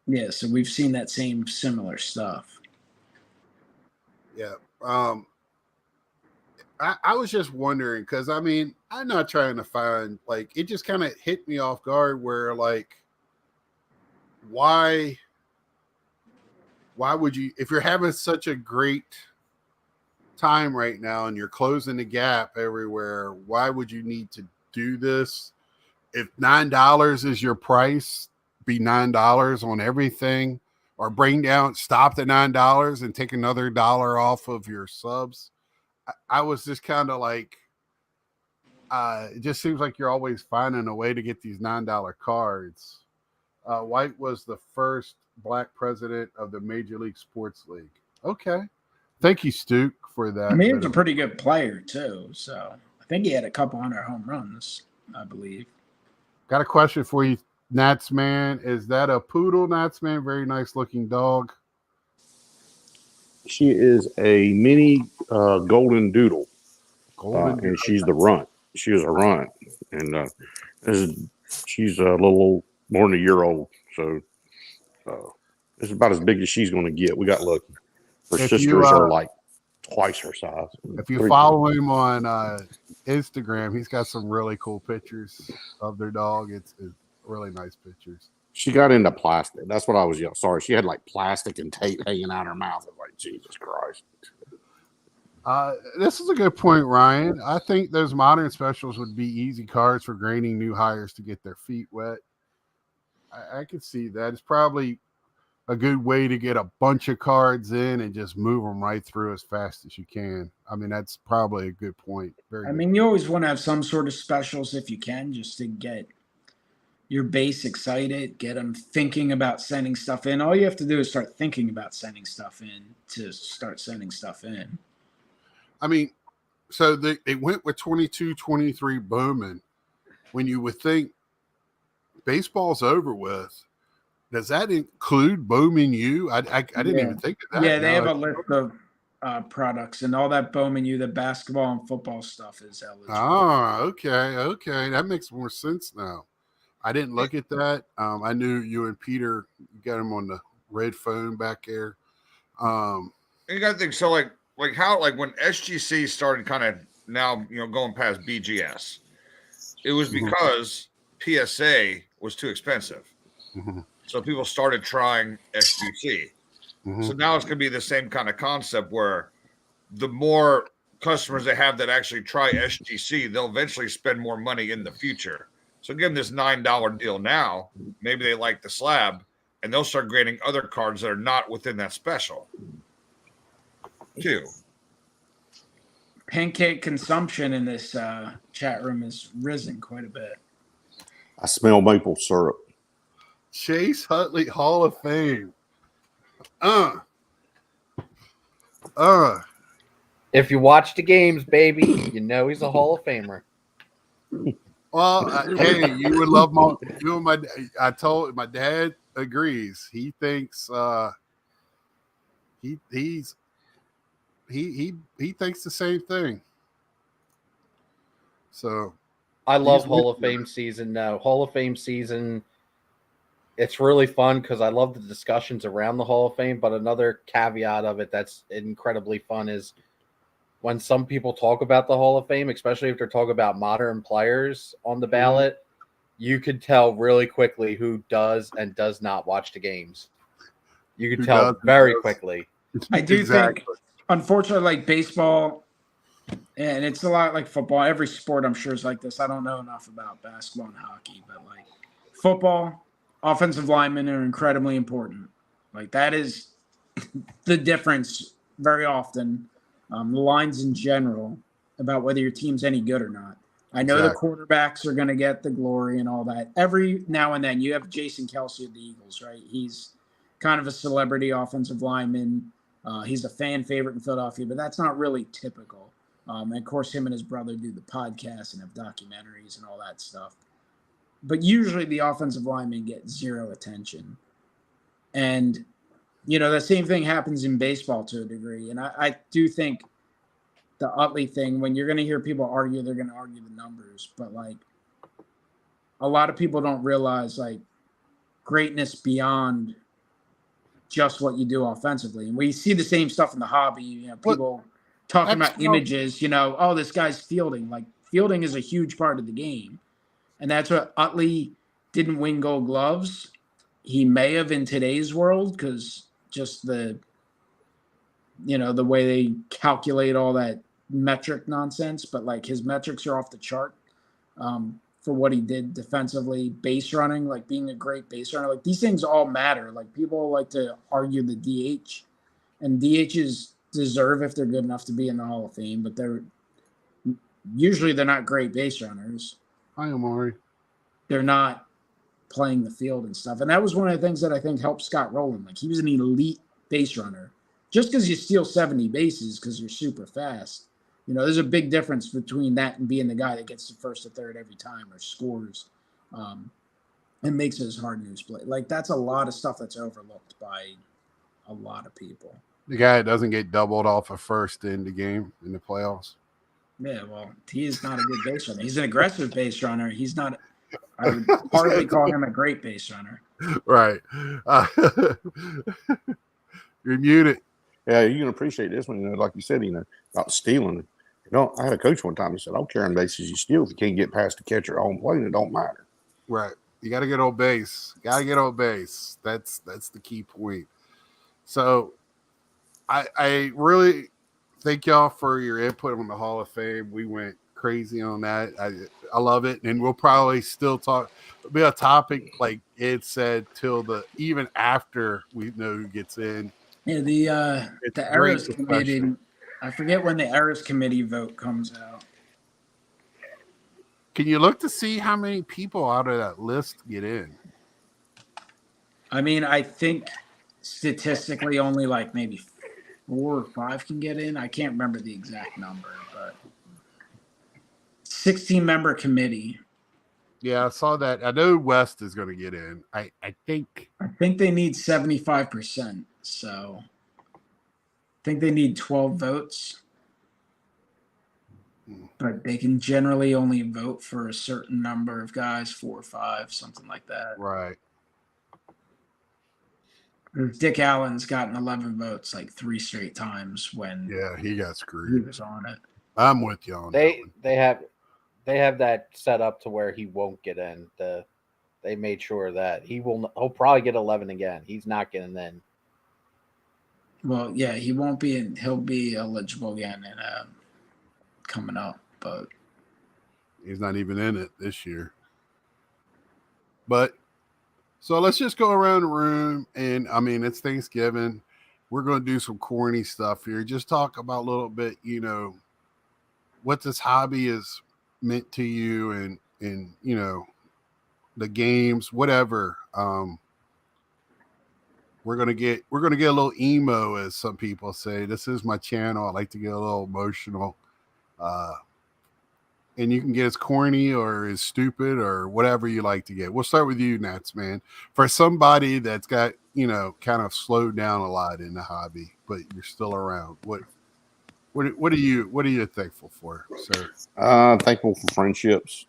Yeah, so we've seen that same similar stuff. Yeah. I was just wondering because I'm not trying to find it just kind of hit me off guard where why why would you, if you're having such a great time right now and you're closing the gap everywhere, why would you need to do this? If $9 is your price, be $9 on everything, or stop at $9 and take another dollar off of your subs. I was just kind of like, it just seems like you're always finding a way to get these $9 cards. White was the first Black president of the Major League Sports League. Okay. Thank you, Stuke, for that. I mean, he was a pretty good player, too. So I think he had a couple 100 home runs, I believe. Got a question for you, Nats Man. Is that a poodle, Nats Man? Very nice looking dog. She is a mini golden doodle. And she's the runt. She is a runt. And she's a little more than a year old. So it's about as big as she's going to get. We got lucky. Her sisters are like twice her size. If you follow him on Instagram, he's got some really cool pictures of their dog. It's really nice pictures. She got into plastic. That's what I was yelling. Sorry, she had like plastic and tape hanging out her mouth. I was like, Jesus Christ. This is a good point, Ryan. I think those modern specials would be easy cards for grading new hires to get their feet wet. I could see that. It's probably a good way to get a bunch of cards in and just move them right through as fast as you can. I mean, that's probably a good point. You always want to have some sort of specials if you can, just to get your base excited, get them thinking about sending stuff in. All you have to do is start thinking about sending stuff in to start sending stuff in. I mean, so they went with 22-23 Bowman. When you would think baseball's over with, does that include Bowman U? I didn't even think of that. Yeah, they have a list of products, and all that Bowman U, the basketball and football stuff is eligible. Oh, okay. That makes more sense now. I didn't look at that. I knew you and Peter got him on the red phone back there. You got to think, so like how when SGC started kind of now, going past BGS, it was because PSA was too expensive. Mm-hmm. So people started trying SGC. Mm-hmm. So now it's going to be the same kind of concept where the more customers they have that actually try SGC, they'll eventually spend more money in the future. So give them this $9 deal now. Maybe they like the slab, and they'll start grading other cards that are not within that special, too. Pancake consumption in this chat room has risen quite a bit. I smell maple syrup. Chase Utley, Hall of Fame. If you watch the games, baby, you know he's a Hall of Famer. Well, hey, you would love I told my dad agrees. He thinks he thinks the same thing. So I love Hall of Fame season now. Hall of Fame season, it's really fun because I love the discussions around the Hall of Fame. But another caveat of it that's incredibly fun is when some people talk about the Hall of Fame, especially if they're talking about modern players on the ballot, you could tell really quickly who does and does not watch the games. You can tell very quickly. I do think, unfortunately, like baseball, and it's a lot like football. Every sport, I'm sure, is like this. I don't know enough about basketball and hockey, but like football, offensive linemen are incredibly important. Like that is the difference very often. The lines in general about whether your team's any good or not. I know the quarterbacks are going to get the glory and all that. Every now and then you have Jason Kelce of the Eagles, right? He's kind of a celebrity offensive lineman. He's a fan favorite in Philadelphia, but that's not really typical. And of course, him and his brother do the podcast and have documentaries and all that stuff. But usually the offensive linemen get zero attention. And the same thing happens in baseball to a degree. And I do think the Utley thing, when you're going to hear people argue, they're going to argue the numbers. But, like, a lot of people don't realize, like, greatness beyond just what you do offensively. And we see the same stuff in the hobby. People talking about images, this guy's fielding. Like, fielding is a huge part of the game. And that's what Utley didn't win Gold Gloves. He may have in today's world because just the way they calculate all that metric nonsense, but like his metrics are off the chart for what he did defensively, base running, like being a great base runner. Like these things all matter. Like people like to argue the DH, and DHs deserve if they're good enough to be in the Hall of Fame, but they're not great base runners. Hi, Amari. They're not playing the field and stuff. And that was one of the things that I think helped Scott Rowland. Like he was an elite base runner. Just because you steal 70 bases because you're super fast, there's a big difference between that and being the guy that gets to first or third every time or scores and makes his hard-nosed play. Like that's a lot of stuff that's overlooked by a lot of people. The guy that doesn't get doubled off a first in the game in the playoffs. Yeah, well, he is not a good base runner. He's an aggressive base runner. He's not. I would hardly call him a great base runner. Right. You're muted. Yeah, you can appreciate this one. Like you said, about stealing. I had a coach one time. He said, "I don't care on bases you steal. If you can't get past the catcher on plate, it don't matter." Right. You got to get on base. That's the key point. So, I really thank y'all for your input on the Hall of Fame. We went crazy on that. I love it, and we'll probably still talk. It'll be a topic like Ed said till even after we know who gets in. Yeah, the Eras Committee. I forget when the Eras Committee vote comes out. Can you look to see how many people out of that list get in? I mean, I think statistically only like maybe 4 or 5 can get in. I can't remember the exact number, but 16-member committee. Yeah, I saw that. I know West is going to get in. I think they need 75%. So I think they need 12 votes. But they can generally only vote for a certain number of guys, 4 or 5, something like that. Right. Dick Allen's gotten 11 votes like 3 straight times when he got screwed. He was on it. I'm with you on that one. They have that set up to where he won't get in. They made sure that he'll probably get 11 again. He's not getting in. Well, yeah, he won't be in. He'll be eligible again in coming up, but he's not even in it this year. But so let's just go around the room, and I mean it's Thanksgiving. We're going to do some corny stuff here. Just talk about a little bit, what this hobby is meant to you, and the games, whatever. We're gonna get a little emo, as some people say. This is my channel. I like to get a little emotional, and you can get as corny or as stupid or whatever you like to get. We'll start with you, Nats, man. For somebody that's got kind of slowed down a lot in the hobby, but you're still around. What are you thankful for, sir? Thankful for friendships.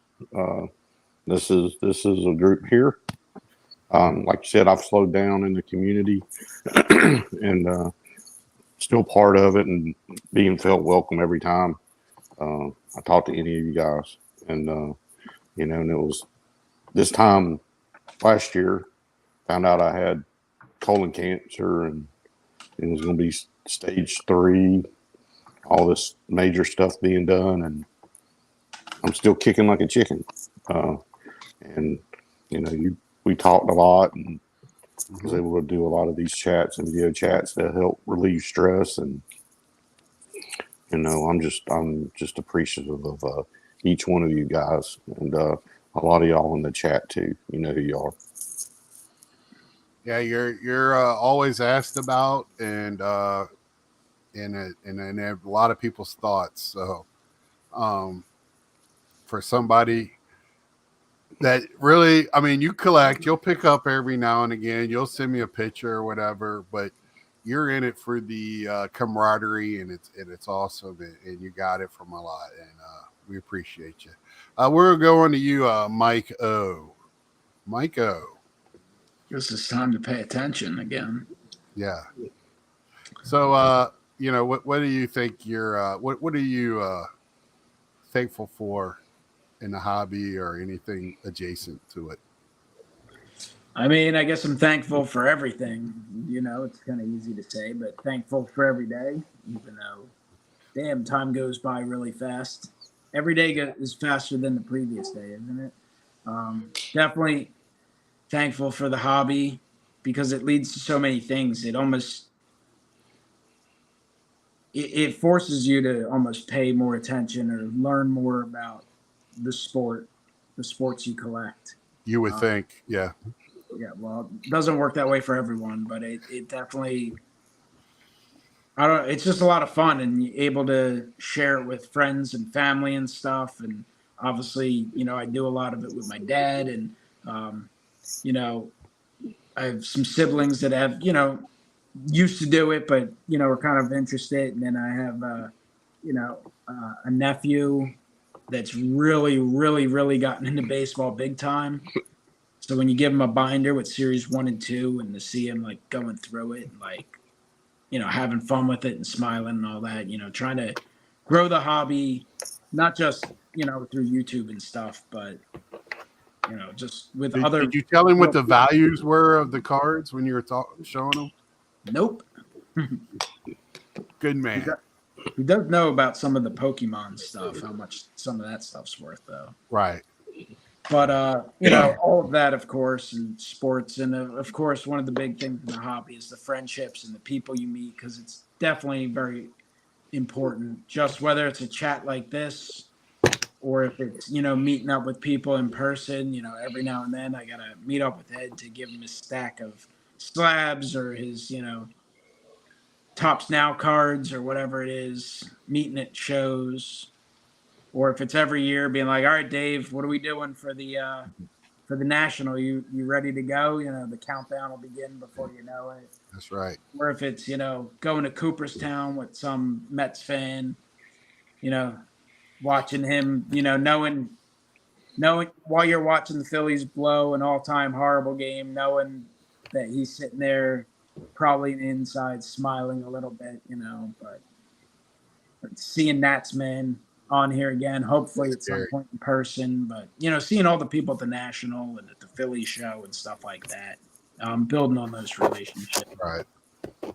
This is a group here. Like you said, I've slowed down in the community and still part of it and being felt welcome every time I talk to any of you guys. And, and it was this time last year, found out I had colon cancer and it was going to be stage 3, all this major stuff being done. And I'm still kicking like a chicken. We talked a lot and was able to do a lot of these chats and video chats that help relieve stress. And, I'm just appreciative of each one of you guys and a lot of y'all in the chat too. You know who you are. Yeah, you're always asked about and a lot of people's thoughts. So, for somebody that really, I mean, you'll pick up every now and again. You'll send me a picture or whatever, but you're in it for the camaraderie, and it's awesome, and you got it from a lot, and we appreciate you. We're going to you, Mike O. Mike O. Guess it's time to pay attention again. Yeah. So, what do you think what are you thankful for in the hobby or anything adjacent to it? I mean, I guess I'm thankful for everything. You know, it's kind of easy to say, but thankful for every day, even though, damn, time goes by really fast. Every day is faster than the previous day, isn't it? Definitely thankful for the hobby because it leads to so many things. It forces you to almost pay more attention or learn more about the sports you collect. You would think, yeah. Yeah, well, it doesn't work that way for everyone, but it definitely, I don't. It's just a lot of fun, and you're able to share it with friends and family and stuff. And obviously, you know, I do a lot of it with my dad, and you know, I have some siblings that have, you know, used to do it, but you know, are kind of interested. And then I have, you know, a nephew that's really, really, really gotten into baseball big time. So when you give him a binder with series 1 and 2, and to see him like going through it, and like, you know, having fun with it and smiling and all that, you know, trying to grow the hobby, not just, you know, through YouTube and stuff, but you know, just with other. Did you tell him what the values were of the cards when you were showing them? Nope. Good man. He does know about some of the Pokemon stuff, how much some of that stuff's worth, though. Right. But you know, all of that, of course, and sports, and of course, one of the big things in the hobby is the friendships and the people you meet, because it's definitely very important. Just whether it's a chat like this, or if it's, you know, meeting up with people in person. You know, every now and then I gotta meet up with Ed to give him his stack of slabs or his, you know, Tops Now cards or whatever it is. Meeting at shows. Or if it's every year, being like, all right, Dave, what are we doing for the national? You ready to go? You know, the countdown will begin before you know it. That's right. Or if it's, you know, going to Cooperstown with some Mets fan, you know, watching him, you know, knowing while you're watching the Phillies blow an all-time horrible game, knowing that he's sitting there probably inside smiling a little bit, you know, but seeing Nats man on here again, hopefully at some point in person, but you know, seeing all the people at the National and at the Philly show and stuff like that, building on those relationships. Right. All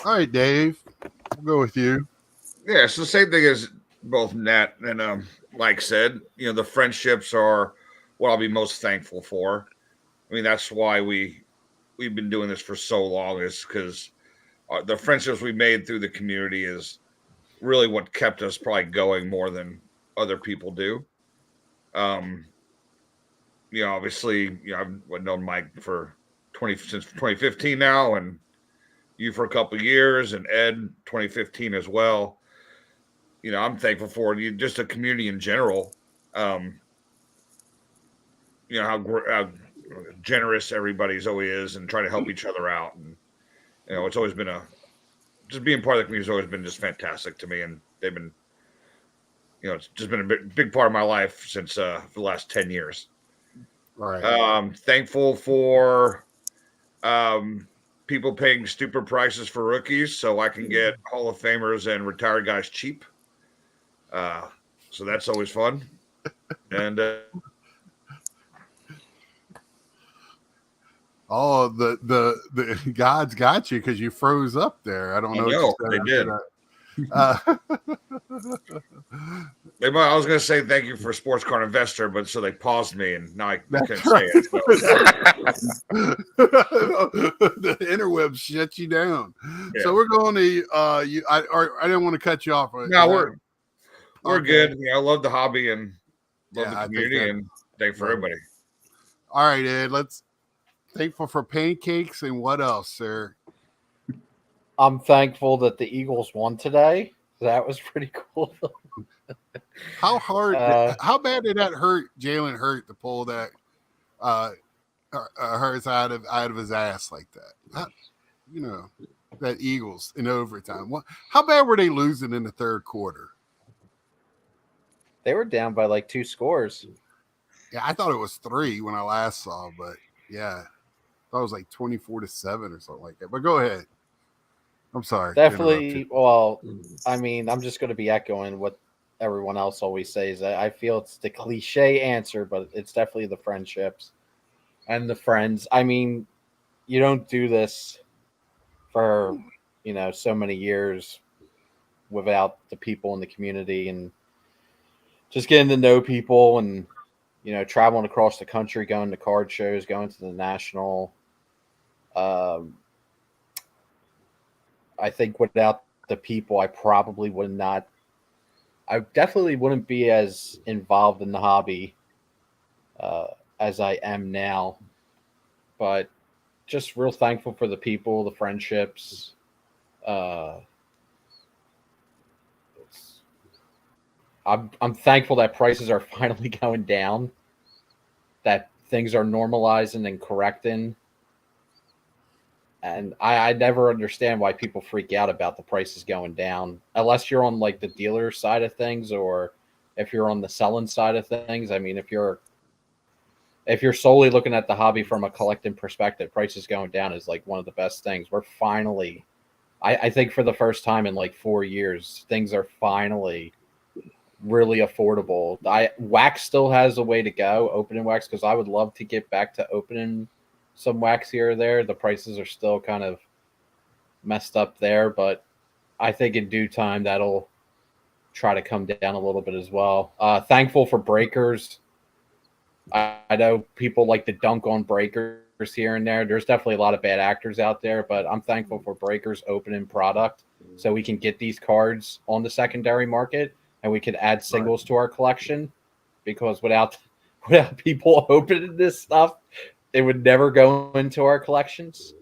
right, Dave, we'll go with you. Yeah, it's the same thing as both Nat and Mike said. You know, the friendships are what I'll be most thankful for. I mean, that's why we've been doing this for so long, is because the friendships we made through the community is really what kept us probably going more than other people do. You know, obviously, you know, I've known Mike since 2015 now, and you for a couple of years, and Ed 2015 as well. You know, I'm thankful for you, just a community in general. You know how generous everybody's always is, and try to help each other out. And you know, it's always been just being part of the community has always been just fantastic to me, and they've been, you know, it's just been a big part of my life since for the last 10 years. All right. Thankful for people paying stupid prices for rookies so I can get Hall of Famers and retired guys cheap. So that's always fun. And oh, the gods got you because you froze up there. I don't know. They did. I was going to say thank you for Sports Card Investor, but so they paused me, and now I couldn't say it. So. The interwebs shut you down. Yeah. So we're going to I didn't want to cut you off. No, we're good. You know, I love the hobby and love the community, and thank for everybody. All right, Ed. Thankful for pancakes and what else, sir? I'm thankful that the Eagles won today. That was pretty cool. How hard? How bad did that hurt Jalen Hurts to pull that Hurts out of his ass like that? You know, that Eagles in overtime. How bad were they losing in the third quarter? They were down by like 2 scores. Yeah, I thought it was 3 when I last saw, but yeah, I thought it was like 24-7 or something like that. But go ahead. I'm sorry. Definitely. Well, I mean, I'm just going to be echoing what everyone else always says. I feel it's the cliche answer, but it's definitely the friendships. and the friends. I mean, you don't do this for, so many years without the people in the community and just getting to know people and, traveling across the country, going to card shows, going to the national. I think without the people, I definitely wouldn't be as involved in the hobby as I am now. But just real thankful for the people, the friendships. I'm thankful that prices are finally going down, that things are normalizing and correcting. And I never understand why people freak out about the prices going down, unless you're on like the dealer side of things, or if you're on the selling side of things. I mean, if you're solely looking at the hobby from a collecting perspective, prices going down is like one of the best things. We're finally, I think for the first time in like 4 years, things are finally really affordable. Wax still has a way to go, opening wax, because I would love to get back to opening some wax here or there. The prices are still kind of messed up there, but I think in due time that'll try to come down a little bit as well. Thankful for breakers. I know people like to dunk on breakers here and there. There's definitely a lot of bad actors out there, but I'm thankful for breakers opening product so we can get these cards on the secondary market and we can add singles to our collection, because without people opening this stuff, it would never go into our collections.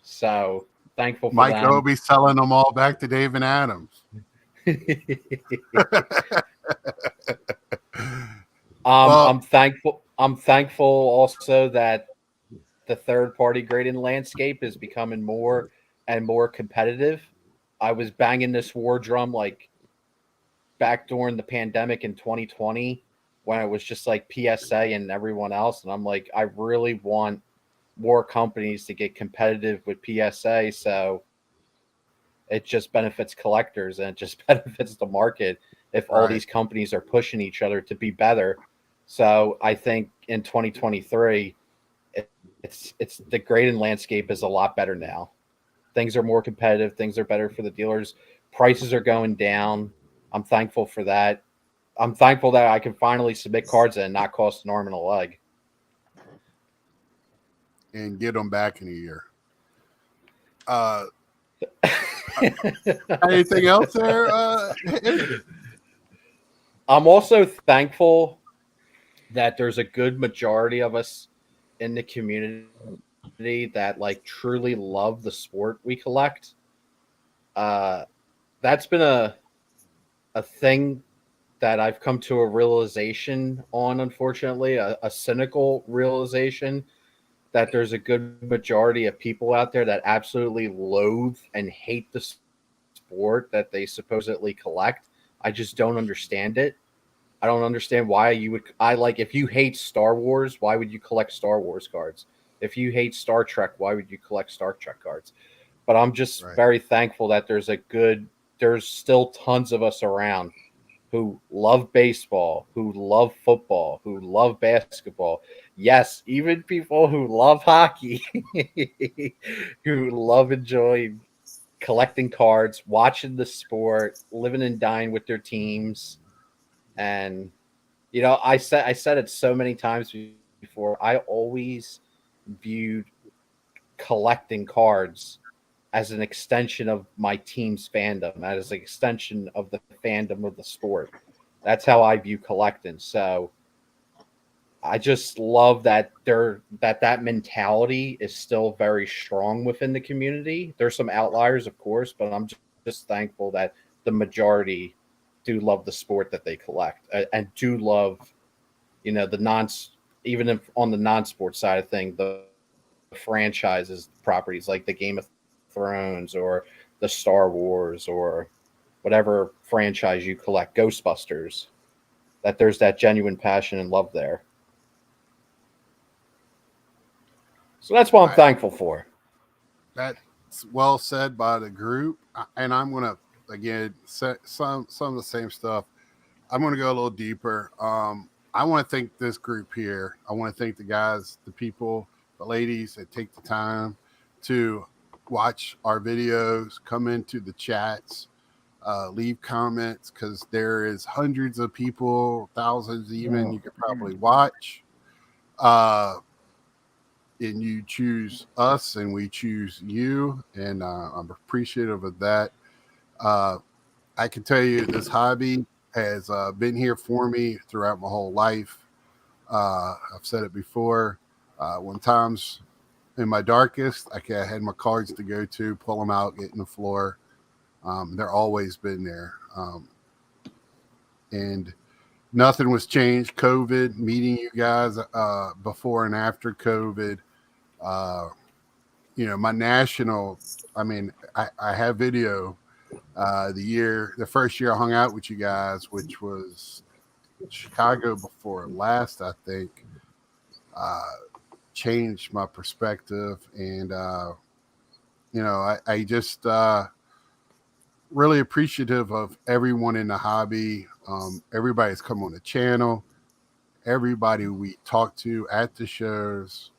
So thankful for Mike them. Obi selling them all back to Dave and Adams. I'm thankful also that the third party grading landscape is becoming more and more competitive. I was banging this war drum like back during the pandemic in 2020 when it was just like PSA and everyone else. And I'm like, I really want more companies to get competitive with PSA. So it just benefits collectors and it just benefits the market if all these companies are pushing each other to be better. So I think in 2023, it's the grading landscape is a lot better now. Things are more competitive. Things are better for the dealers. Prices are going down. I'm thankful for that. I'm thankful that I can finally submit cards and not cost an arm and a leg. And get them back in a year. Anything else there? I'm also thankful that there's a good majority of us in the community that like truly love the sport we collect. That's been a thing that I've come to a realization on, unfortunately, a cynical realization that there's a good majority of people out there that absolutely loathe and hate the sport that they supposedly collect. I just don't understand it. I don't understand why you would. If you hate Star Wars, why would you collect Star Wars cards? If you hate Star Trek, why would you collect Star Trek cards? But I'm just very thankful that there's still tons of us around who love baseball, who love football, who love basketball. Yes, even people who love hockey, who love enjoying collecting cards, watching the sport, living and dying with their teams. And I said it so many times before. I always viewed collecting cards as an extension of my team's fandom, as an extension of the fandom of the sport. That's how I view collecting. So I just love that that mentality is still very strong within the community. There's some outliers, of course, but I'm just thankful that the majority do love the sport that they collect and do love, even if on the non-sport side of things, the franchises, properties like the Game of Thrones or the Star Wars or whatever franchise you collect, Ghostbusters, that there's that genuine passion and love there. So that's what I'm thankful for. That's well said by the group. And I'm going to, again, say some of the same stuff. I'm going to go a little deeper. I want to thank this group here. I want to thank the guys, the people, the ladies that take the time to watch our videos, come into the chats, leave comments, because there is hundreds of people, thousands even, you could probably watch. And you choose us and we choose you. And I'm appreciative of that. I can tell you this hobby has been here for me throughout my whole life. I've said it before. When times in my darkest, I had my cards to go to, pull them out, get in the floor. They're always been there. And nothing was changed. COVID, meeting you guys before and after COVID. My national, I have video. The first year I hung out with you guys, which was Chicago before last, I think, changed my perspective. And, I just really appreciative of everyone in the hobby. Everybody's come on the channel, everybody we talk to at the shows.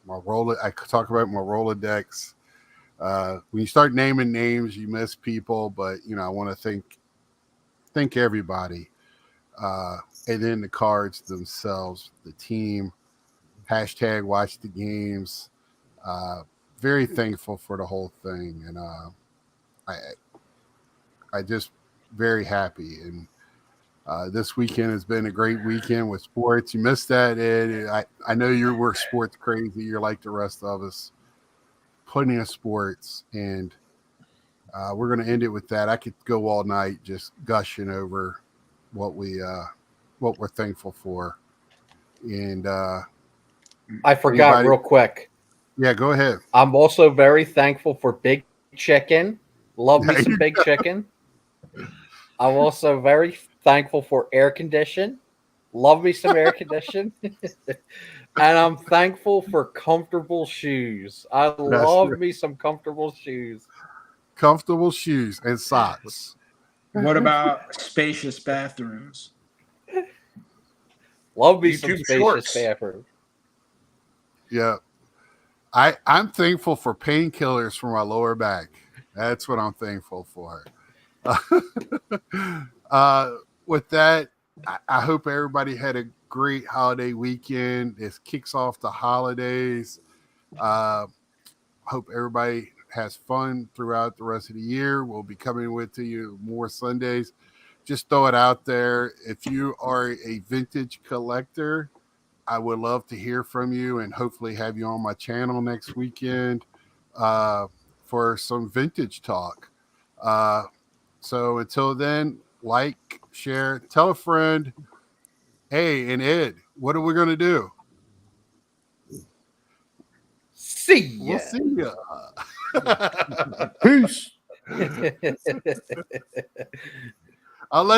I talk about my Rolodex. When you start naming names, you miss people, but I want to thank everybody. And then the cards themselves, the team, hashtag watch the games. Very thankful for the whole thing. And I just very happy. And this weekend has been a great weekend with sports. You missed that, Ed. I know we're sports crazy. You're like the rest of us. Plenty of sports, and we're going to end it with that. I could go all night just gushing over what we're thankful for. And I forgot real quick. Yeah, go ahead. I'm also very thankful for Big Chicken. Love me some Big Chicken. I'm also very thankful for air condition. Love me some air condition. And I'm thankful for comfortable shoes. I love me some comfortable shoes. Comfortable shoes and socks. What about spacious bathrooms? Love me some spacious bathrooms. Yeah. I'm thankful for painkillers for my lower back. That's what I'm thankful for. With that, I hope everybody had a great holiday weekend. This kicks off the holidays. Hope everybody has fun throughout the rest of the year. We'll be coming to you more Sundays. Just throw it out there. If you are a vintage collector, I would love to hear from you and hopefully have you on my channel next weekend for some vintage talk. So until then, like, share, tell a friend. Hey, and Ed, what are we going to do? See ya. We'll see ya. Peace. I'll let